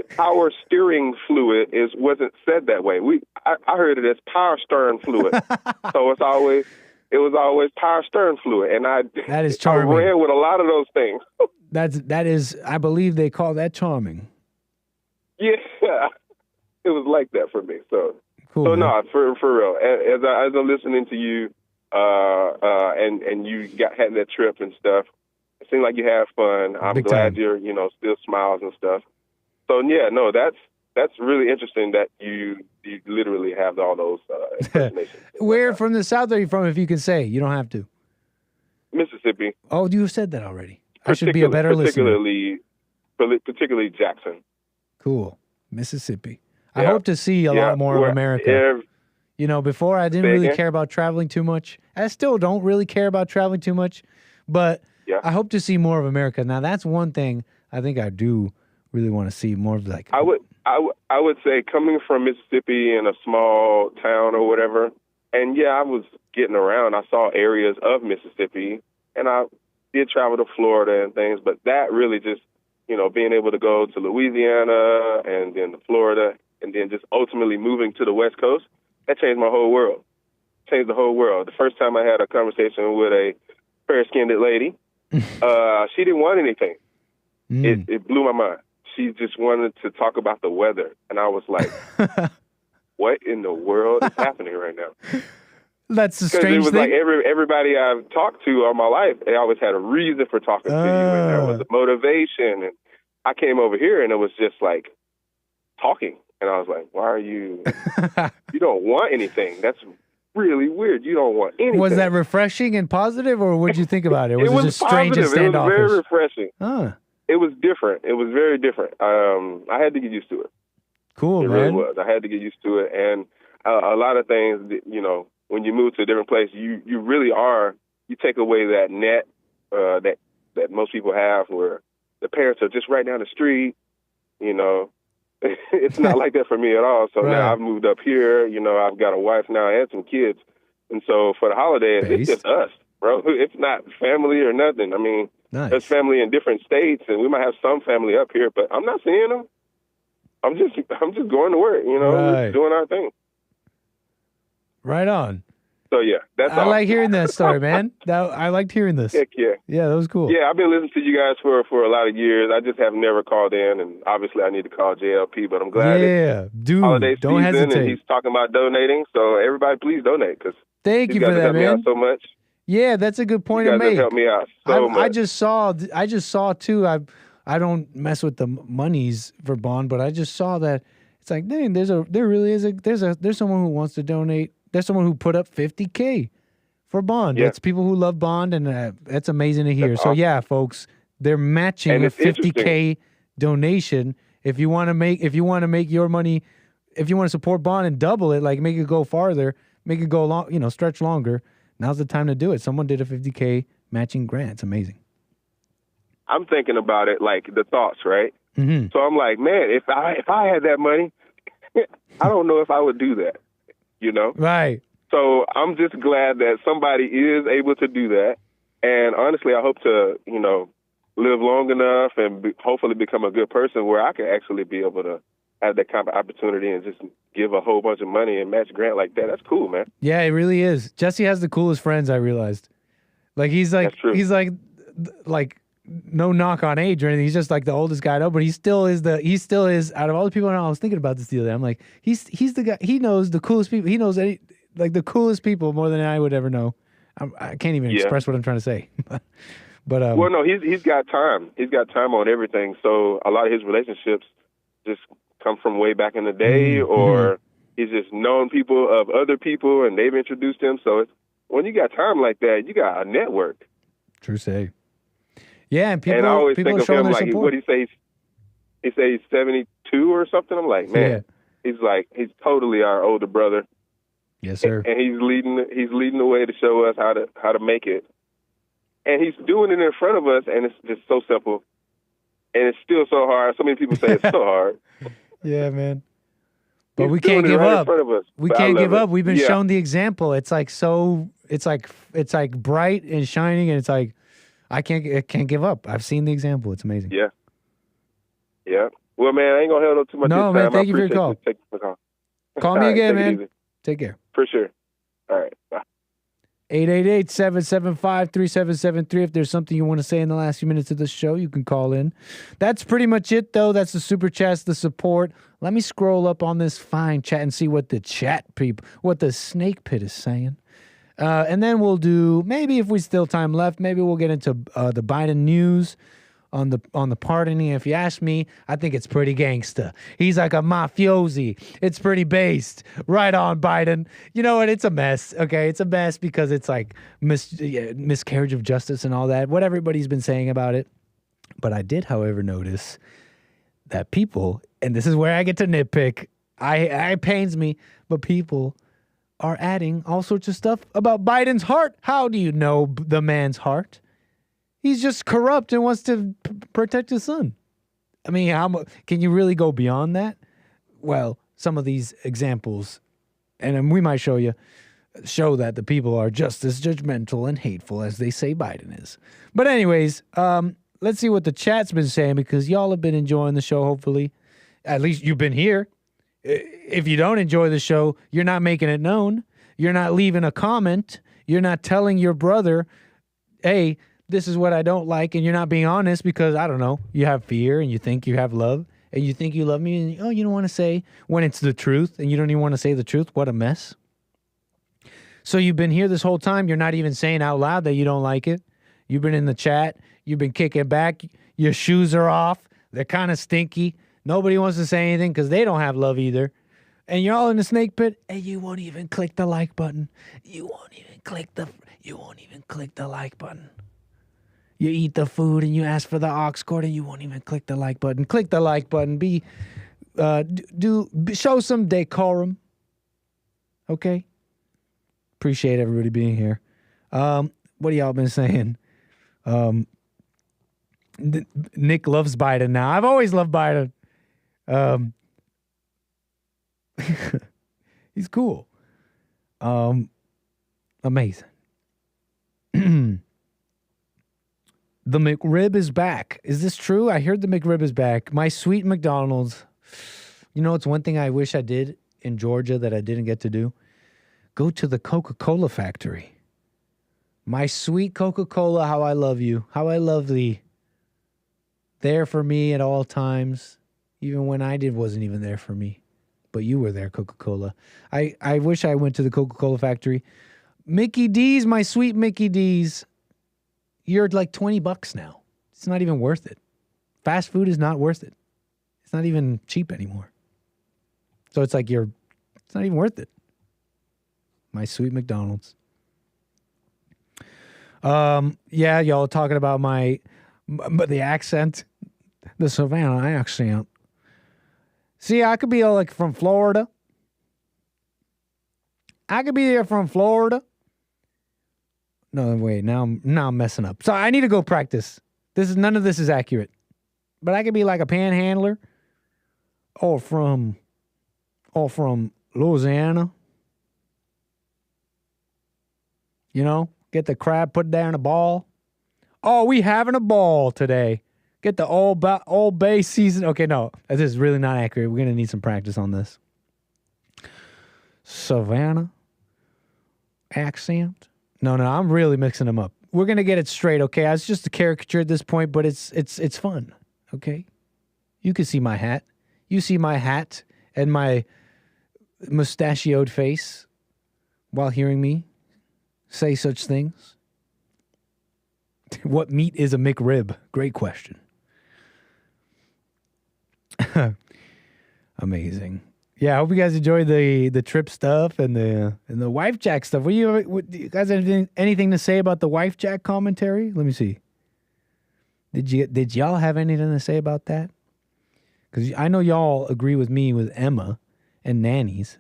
power steering fluid wasn't said that way. I heard it as power steering fluid. So it was always power steering fluid, and that is charming. I ran with a lot of those things. That is, I believe they call that charming. Yeah, it was like that for me. So cool. So no, for real. As I'm listening to you, and you had that trip and stuff, it seemed like you had fun. I'm Big glad time. you're still smiles and stuff. So yeah, no, that's really interesting that you literally have all those impersonations. Where from the South are you from? If you can say, you don't have to. Mississippi. Oh, you said that already. I should be a better listener. Particularly Jackson. Cool. Mississippi. I hope to see a lot more of America. Before I didn't really care about traveling too much. I still don't really care about traveling too much, but I hope to see more of America. Now, that's one thing I think I do really want to see more of. Like, I would say coming from Mississippi in a small town or whatever, and I was getting around. I saw areas of Mississippi, and I did travel to Florida and things, but that really just, being able to go to Louisiana and then to Florida and then just ultimately moving to the West Coast, that changed my whole world. Changed the whole world. The first time I had a conversation with a fair-skinned lady, she didn't want anything. It blew my mind. She just wanted to talk about the weather. And I was like, what in the world is happening right now? That's a strange thing. It was like everybody I've talked to all my life, they always had a reason for talking to you, and there was a motivation. And I came over here, and it was just like talking. And I was like, why are you, you don't want anything. That's really weird. You don't want anything. Was that refreshing and positive, or what did you think about it? It was just strange and standoffish? It was very refreshing. Huh. It was different. It was very different. I had to get used to it. Cool, man. It really was. I had to get used to it. And a lot of things, when you move to a different place, you really are, you take away that net that most people have where the parents are just right down the street, It's not like that for me at all. So now I've moved up here, I've got a wife now and some kids. And so for the holidays, it's just us, bro. It's not family or nothing. I mean, there's family in different states, and we might have some family up here, but I'm not seeing them. I'm just going to work, we're doing our thing. Right on. So yeah, that's all. I like hearing that story, man. I liked hearing this. Heck yeah. Yeah, that was cool. Yeah, I've been listening to you guys for a lot of years. I just have never called in, and obviously I need to call JLP, but I'm glad it's holiday don't season hesitate. and he's talking about donating. So everybody, please donate because thank you for that, man. Helped me out so much. Yeah, that's a good point to make. You guys have helped me out so much. I just saw too. I don't mess with the monies for Bond, but I just saw that it's like, dang, there's someone who wants to donate. There's someone who put up $50K for Bond. Yeah. It's people who love Bond, and that's amazing to hear. That's so awesome. yeah, folks, they're matching a $50K donation. If you want to make your money, if you want to support Bond and double it, like make it go farther, make it go long, stretch longer. Now's the time to do it. Someone did a $50K matching grant. It's amazing. I'm thinking about it like the thoughts, right? Mm-hmm. So I'm like, man, if I had that money, I don't know if I would do that. Right. So I'm just glad that somebody is able to do that. And honestly, I hope to, live long enough and hopefully become a good person where I can actually be able to have that kind of opportunity and just give a whole bunch of money and match grant like that. That's cool, man. Yeah, it really is. Jesse has the coolest friends, I realized. Like he's like no knock on age or anything. He's just like the oldest guy I know, but he still is out of all the people I know. I was thinking about this the other day. I'm like, he's the guy. He knows the coolest people. He knows the coolest people more than I would ever know. I can't even express what I'm trying to say. but well, no, he's got time. He's got time on everything. So a lot of his relationships just come from way back in the day, or he's just known people of other people and they've introduced him. So when you got time like that, you got a network. True say. Yeah, and people I always people think are of showing him their like, support. what he say? He say he's 72 or something. I'm like, man, Yeah. he's totally our older brother. Yes, sir. And he's leading the way to show us how to make it. And he's doing it in front of us, and it's just so simple. And it's still so hard. So many people say it's so hard. Yeah, man. But He's we can't doing it give right in up. front of us. We But I can't love give it. up. We've been Yeah. shown the example. It's like it's like bright and shining, and it's like I can't give up. I've seen the example. It's amazing. Yeah. Yeah. Well, man, I ain't gonna hold up too much. No, of your man, time. thank you for your appreciate call. Taking the call. Call All me right, again, take it man. easy. Take care. For sure. All right. Bye. 888-775-3773. If there's something you want to say in the last few minutes of the show, you can call in. That's pretty much it, though. That's the super chats, the support. Let me scroll up on this fine chat and see what the chat people, what the snake pit is saying. And then we'll do, maybe if we still time left, maybe we'll get into the Biden news on the pardoning. If you ask me, I think it's pretty gangsta. He's like a mafiosi. It's pretty based. Right on, Biden. You know what? It's a mess. Okay, it's a mess because it's like miscarriage of justice and all that. What everybody's been saying about it. But I did, however, notice that people, and this is where I get to nitpick. It pains me, but people are adding all sorts of stuff about Biden's heart. How do you know the man's heart? He's just corrupt and wants to protect his son. I mean, can you really go beyond that? Well, some of these examples, and we might show that the people are just as judgmental and hateful as they say Biden is. But anyways, let's see what the chat's been saying, because y'all have been enjoying the show, hopefully. At least you've been here. If you don't enjoy the show, you're not making it known. You're not leaving a comment. You're not telling your brother, hey, this is what I don't like, and you're not being honest because, I don't know, you have fear and you think you have love and you think you love me and, you don't want to say when it's the truth and you don't even want to say the truth. What a mess. So you've been here this whole time. You're not even saying out loud that you don't like it. You've been in the chat. You've been kicking back. Your shoes are off. They're kind of stinky. Nobody wants to say anything because they don't have love either. And you're all in the snake pit and you won't even click the like button. You won't even click the like button. You eat the food and you ask for the aux cord and you won't even click the like button. Click the like button. Show some decorum. Okay? Appreciate everybody being here. What have y'all been saying? Nick loves Biden now. I've always loved Biden. He's cool. Amazing. The McRib is back. Is this true? I heard the McRib is back. My sweet McDonald's. You know, it's one thing I wish I did in Georgia that I didn't get to do. Go to the Coca-Cola factory. My sweet Coca-Cola, how I love you. How I love thee. There for me at all times. Even when I wasn't even there for me. But you were there, Coca-Cola. I wish I went to the Coca-Cola factory. Mickey D's, my sweet Mickey D's. You're like $20 now. It's not even worth it. Fast food is not worth it. It's not even cheap anymore. So it's like it's not even worth it. My sweet McDonald's. Yeah, y'all talking about the accent, the Savannah accent. See, I could be like from Florida. I could be there from Florida. No, wait, now I'm messing up. So I need to go practice. None of this is accurate. But I could be like a panhandler or from Louisiana. You know, get the crab, put down a ball. Oh, we having a ball today. Get the Old Bay season. Okay, no, this is really not accurate. We're going to need some practice on this. Savannah accent. No, I'm really mixing them up. We're going to get it straight, okay? It's just a caricature at this point, but it's fun, okay? You can see my hat. You see my hat and my mustachioed face while hearing me say such things. What meat is a McRib? Great question. Amazing. Yeah, I hope you guys enjoyed the trip stuff and the Wifejak stuff. Do you guys have anything to say about the Wifejak commentary? Let me see. Did y'all have anything to say about that? Because I know y'all agree with me with Emma and nannies.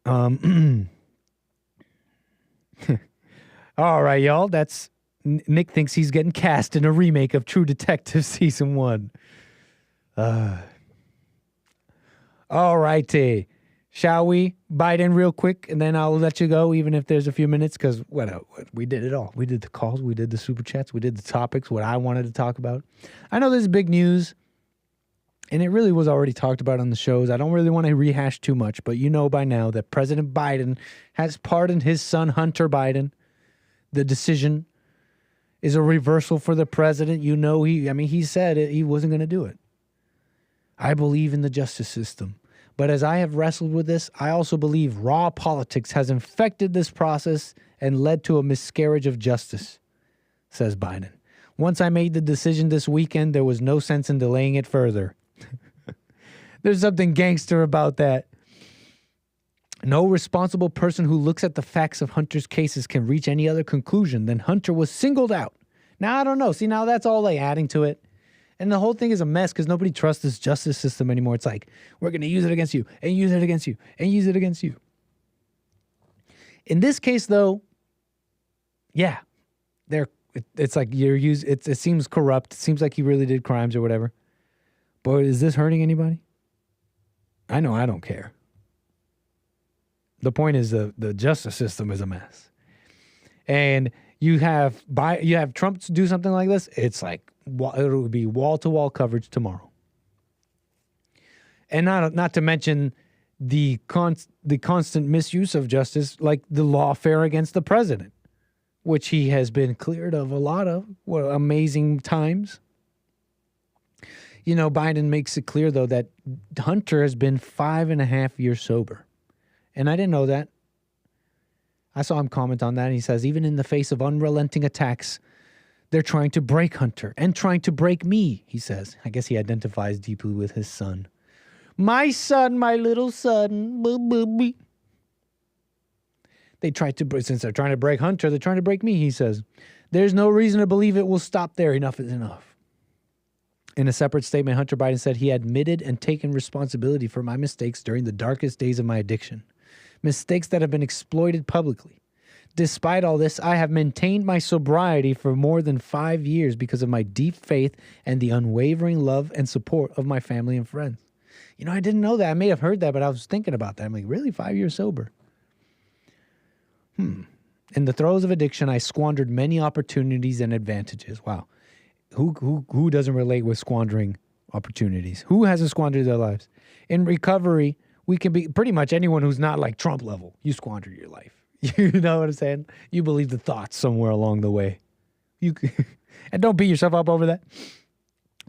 All right, y'all. That's Nick thinks he's getting cast in a remake of True Detective Season 1. All righty. Shall we? Biden real quick, and then I'll let you go, even if there's a few minutes, because we did it all. We did the calls, we did the super chats, we did the topics, what I wanted to talk about. I know this is big news, and it really was already talked about on the shows. I don't really want to rehash too much, but you know by now that President Biden has pardoned his son, Hunter Biden. The decision is a reversal for the president. You know, he said he wasn't going to do it. I believe in the justice system. But as I have wrestled with this, I also believe raw politics has infected this process and led to a miscarriage of justice, says Biden. Once I made the decision this weekend, there was no sense in delaying it further. There's something gangster about that. No responsible person who looks at the facts of Hunter's cases can reach any other conclusion than Hunter was singled out. Now, I don't know. See, now that's all like adding to it. And the whole thing is a mess because nobody trusts this justice system anymore. It's like, we're going to use it against you and use it against you and use it against you. In this case, though, yeah, it's like it seems corrupt. It seems like he really did crimes or whatever. But is this hurting anybody? I know I don't care. The point is the justice system is a mess. And you have Trump do something like this, it's like it would be wall-to-wall coverage tomorrow. And not to mention the constant misuse of justice, like the lawfare against the president, which he has been cleared of a lot of amazing times. You know, Biden makes it clear, though, that Hunter has been 5.5 years sober. And I didn't know that. I saw him comment on that, and he says, even in the face of unrelenting attacks, they're trying to break Hunter and trying to break me, he says. I guess he identifies deeply with his son. My son, my little son. Since they're trying to break Hunter, they're trying to break me, he says. There's no reason to believe it will stop there. Enough is enough. In a separate statement, Hunter Biden said he admitted and taken responsibility for my mistakes during the darkest days of my addiction. Mistakes that have been exploited publicly. Despite all this, I have maintained my sobriety for more than 5 years because of my deep faith and the unwavering love and support of my family and friends. You know, I didn't know that. I may have heard that, but I was thinking about that. I'm like, really? 5 years sober? In the throes of addiction, I squandered many opportunities and advantages. Wow. Who doesn't relate with squandering opportunities? Who hasn't squandered their lives? In recovery, we can be pretty much anyone who's not like Trump level. You squander your life. You know what I'm saying? You believe the thoughts somewhere along the way. And don't beat yourself up over that.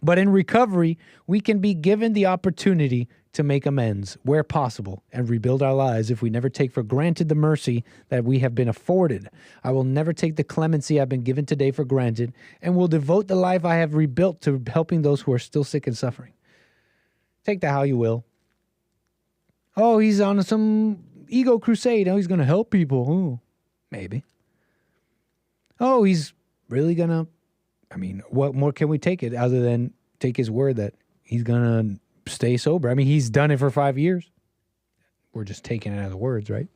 But in recovery, we can be given the opportunity to make amends where possible and rebuild our lives if we never take for granted the mercy that we have been afforded. I will never take the clemency I've been given today for granted and will devote the life I have rebuilt to helping those who are still sick and suffering. Take that how you will. Oh, he's on some ego crusade. Oh, he's going to help people. Ooh, maybe. Oh, he's really going to, what more can we take it other than take his word that he's going to stay sober? I mean, he's done it for 5 years. We're just taking it as words, right?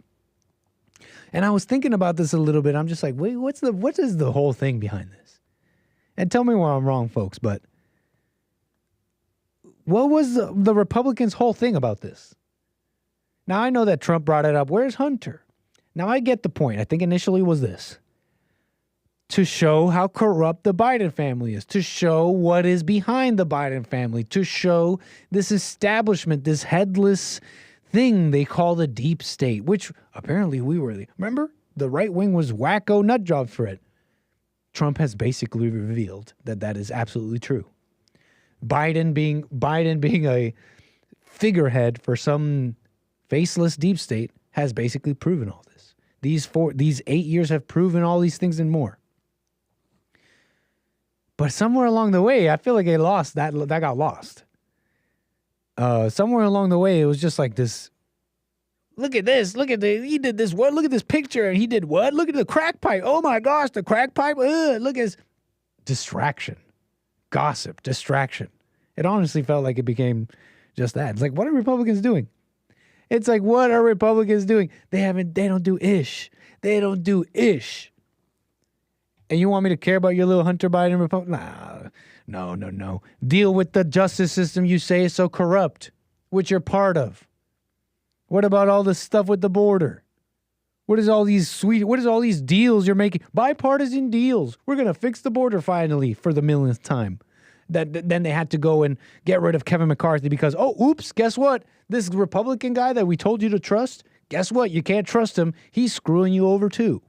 And I was thinking about this a little bit. I'm just like, wait, what is the whole thing behind this? And tell me where I'm wrong, folks, but what was the Republicans' whole thing about this? Now, I know that Trump brought it up. Where's Hunter? Now, I get the point. I think initially was this. To show how corrupt the Biden family is. To show what is behind the Biden family. To show this establishment, this headless thing they call the deep state, which apparently remember? The right wing was wacko nut jobs for it. Trump has basically revealed that that is absolutely true. Biden being a figurehead for some faceless deep state has basically proven all this. These 8 years have proven all these things and more. But somewhere along the way, I feel like they lost. That got lost. Somewhere along the way, it was just like this. Look at this. He did this. What? Look at this picture. And he did what? Look at the crack pipe. Oh my gosh, the crack pipe. Look at this. distraction, gossip, distraction. It honestly felt like it became just that. It's like, what are Republicans doing? It's like, what are Republicans doing? They don't do ish. They don't do ish. And you want me to care about your little Hunter Biden Republic? Nah, no. Deal with the justice system you say is so corrupt, which you're part of. What about all this stuff with the border? What is all these deals you're making? Bipartisan deals. We're going to fix the border finally for the millionth time. Then they had to go and get rid of Kevin McCarthy because, oops, guess what? This Republican guy that we told you to trust, guess what? You can't trust him. He's screwing you over too.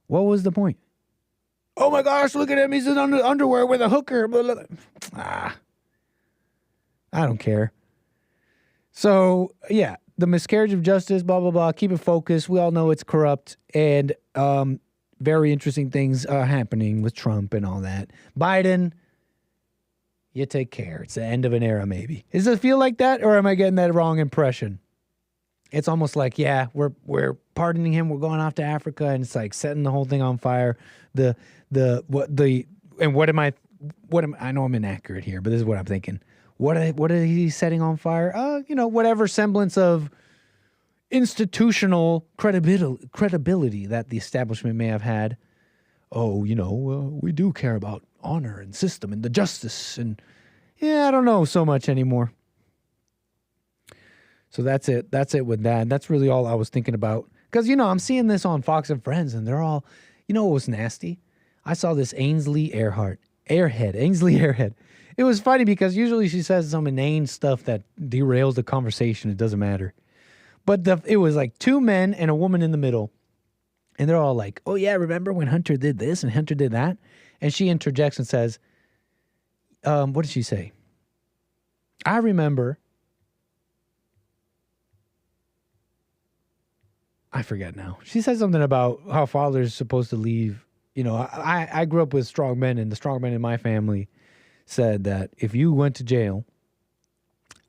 What was the point? Oh my gosh, look at him. He's in underwear with a hooker. I don't care. So, yeah, the miscarriage of justice, blah, blah, blah. Keep it focused. We all know it's corrupt. And very interesting things are happening with Trump and all that. Biden, you take care. It's the end of an era, maybe. Does it feel like that, or am I getting that wrong impression? It's almost like, yeah, we're pardoning him. We're going off to Africa, and it's like setting the whole thing on fire. I know I'm inaccurate here, but this is what I'm thinking. What are he setting on fire? Whatever semblance of institutional credibility that the establishment may have had. We do care about honor and system and the justice. And I don't know so much anymore. So that's it. That's it with that. That's really all I was thinking about. Because, I'm seeing this on Fox and Friends, and they're all, what was nasty? I saw this Ainsley Earhart. It was funny because usually she says some inane stuff that derails the conversation. It doesn't matter. But it was like two men and a woman in the middle. And they're all like, oh, yeah, remember when Hunter did this and Hunter did that? And she interjects and says, what did she say? I remember. I forget now. She said something about how fathers supposed to leave. I grew up with strong men, and the strong men in my family said that if you went to jail,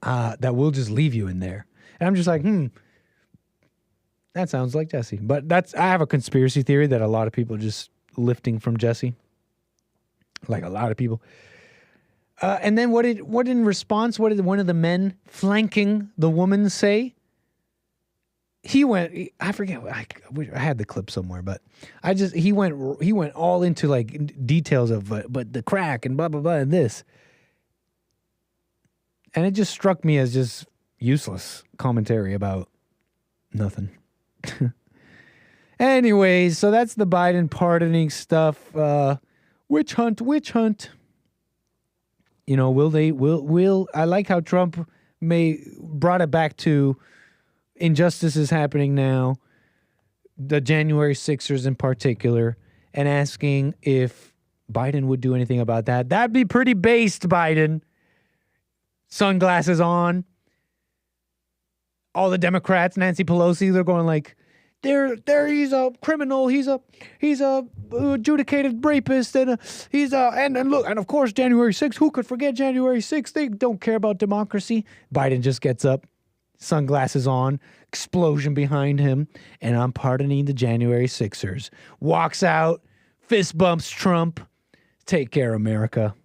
that we'll just leave you in there. And I'm just like, that sounds like Jesse. But I have a conspiracy theory that a lot of people are just lifting from Jesse. Like a lot of people. And then what did one of the men flanking the woman say? He went, I forget, I had the clip somewhere, but he went all into like details of, but the crack and blah, blah, blah, and this. And it just struck me as just useless commentary about nothing. Anyways, so that's the Biden pardoning stuff. Witch hunt. I like how Trump brought it back to injustice is happening now, the January 6ers in particular, and asking if Biden would do anything about that. That'd be pretty based, Biden. Sunglasses on. All the Democrats, Nancy Pelosi, they're going like, he's a criminal, he's a adjudicated rapist, and look, and of course January 6th, who could forget January 6th? They don't care about democracy. Biden just gets up, sunglasses on, explosion behind him, and I'm pardoning the January 6ers. Walks out, fist bumps Trump. Take care, America.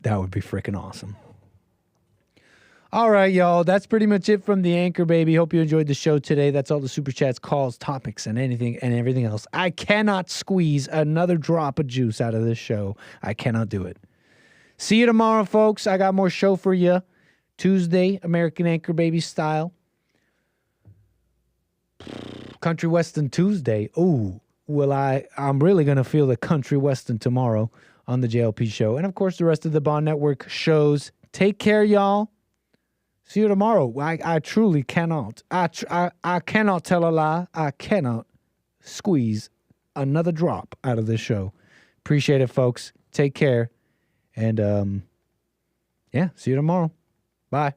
That would be freaking awesome. All right, y'all. That's pretty much it from the Anchor Baby. Hope you enjoyed the show today. That's all the super chats, calls, topics, and everything else. I cannot squeeze another drop of juice out of this show. I cannot do it. See you tomorrow, folks. I got more show for you. Tuesday, American Anchor Baby style. Country Western Tuesday. Ooh, I'm really going to feel the Country Western tomorrow on the JLP show. And, of course, the rest of the Bond Network shows. Take care, y'all. See you tomorrow. I truly cannot. I cannot tell a lie. I cannot squeeze another drop out of this show. Appreciate it, folks. Take care. And, see you tomorrow. Bye.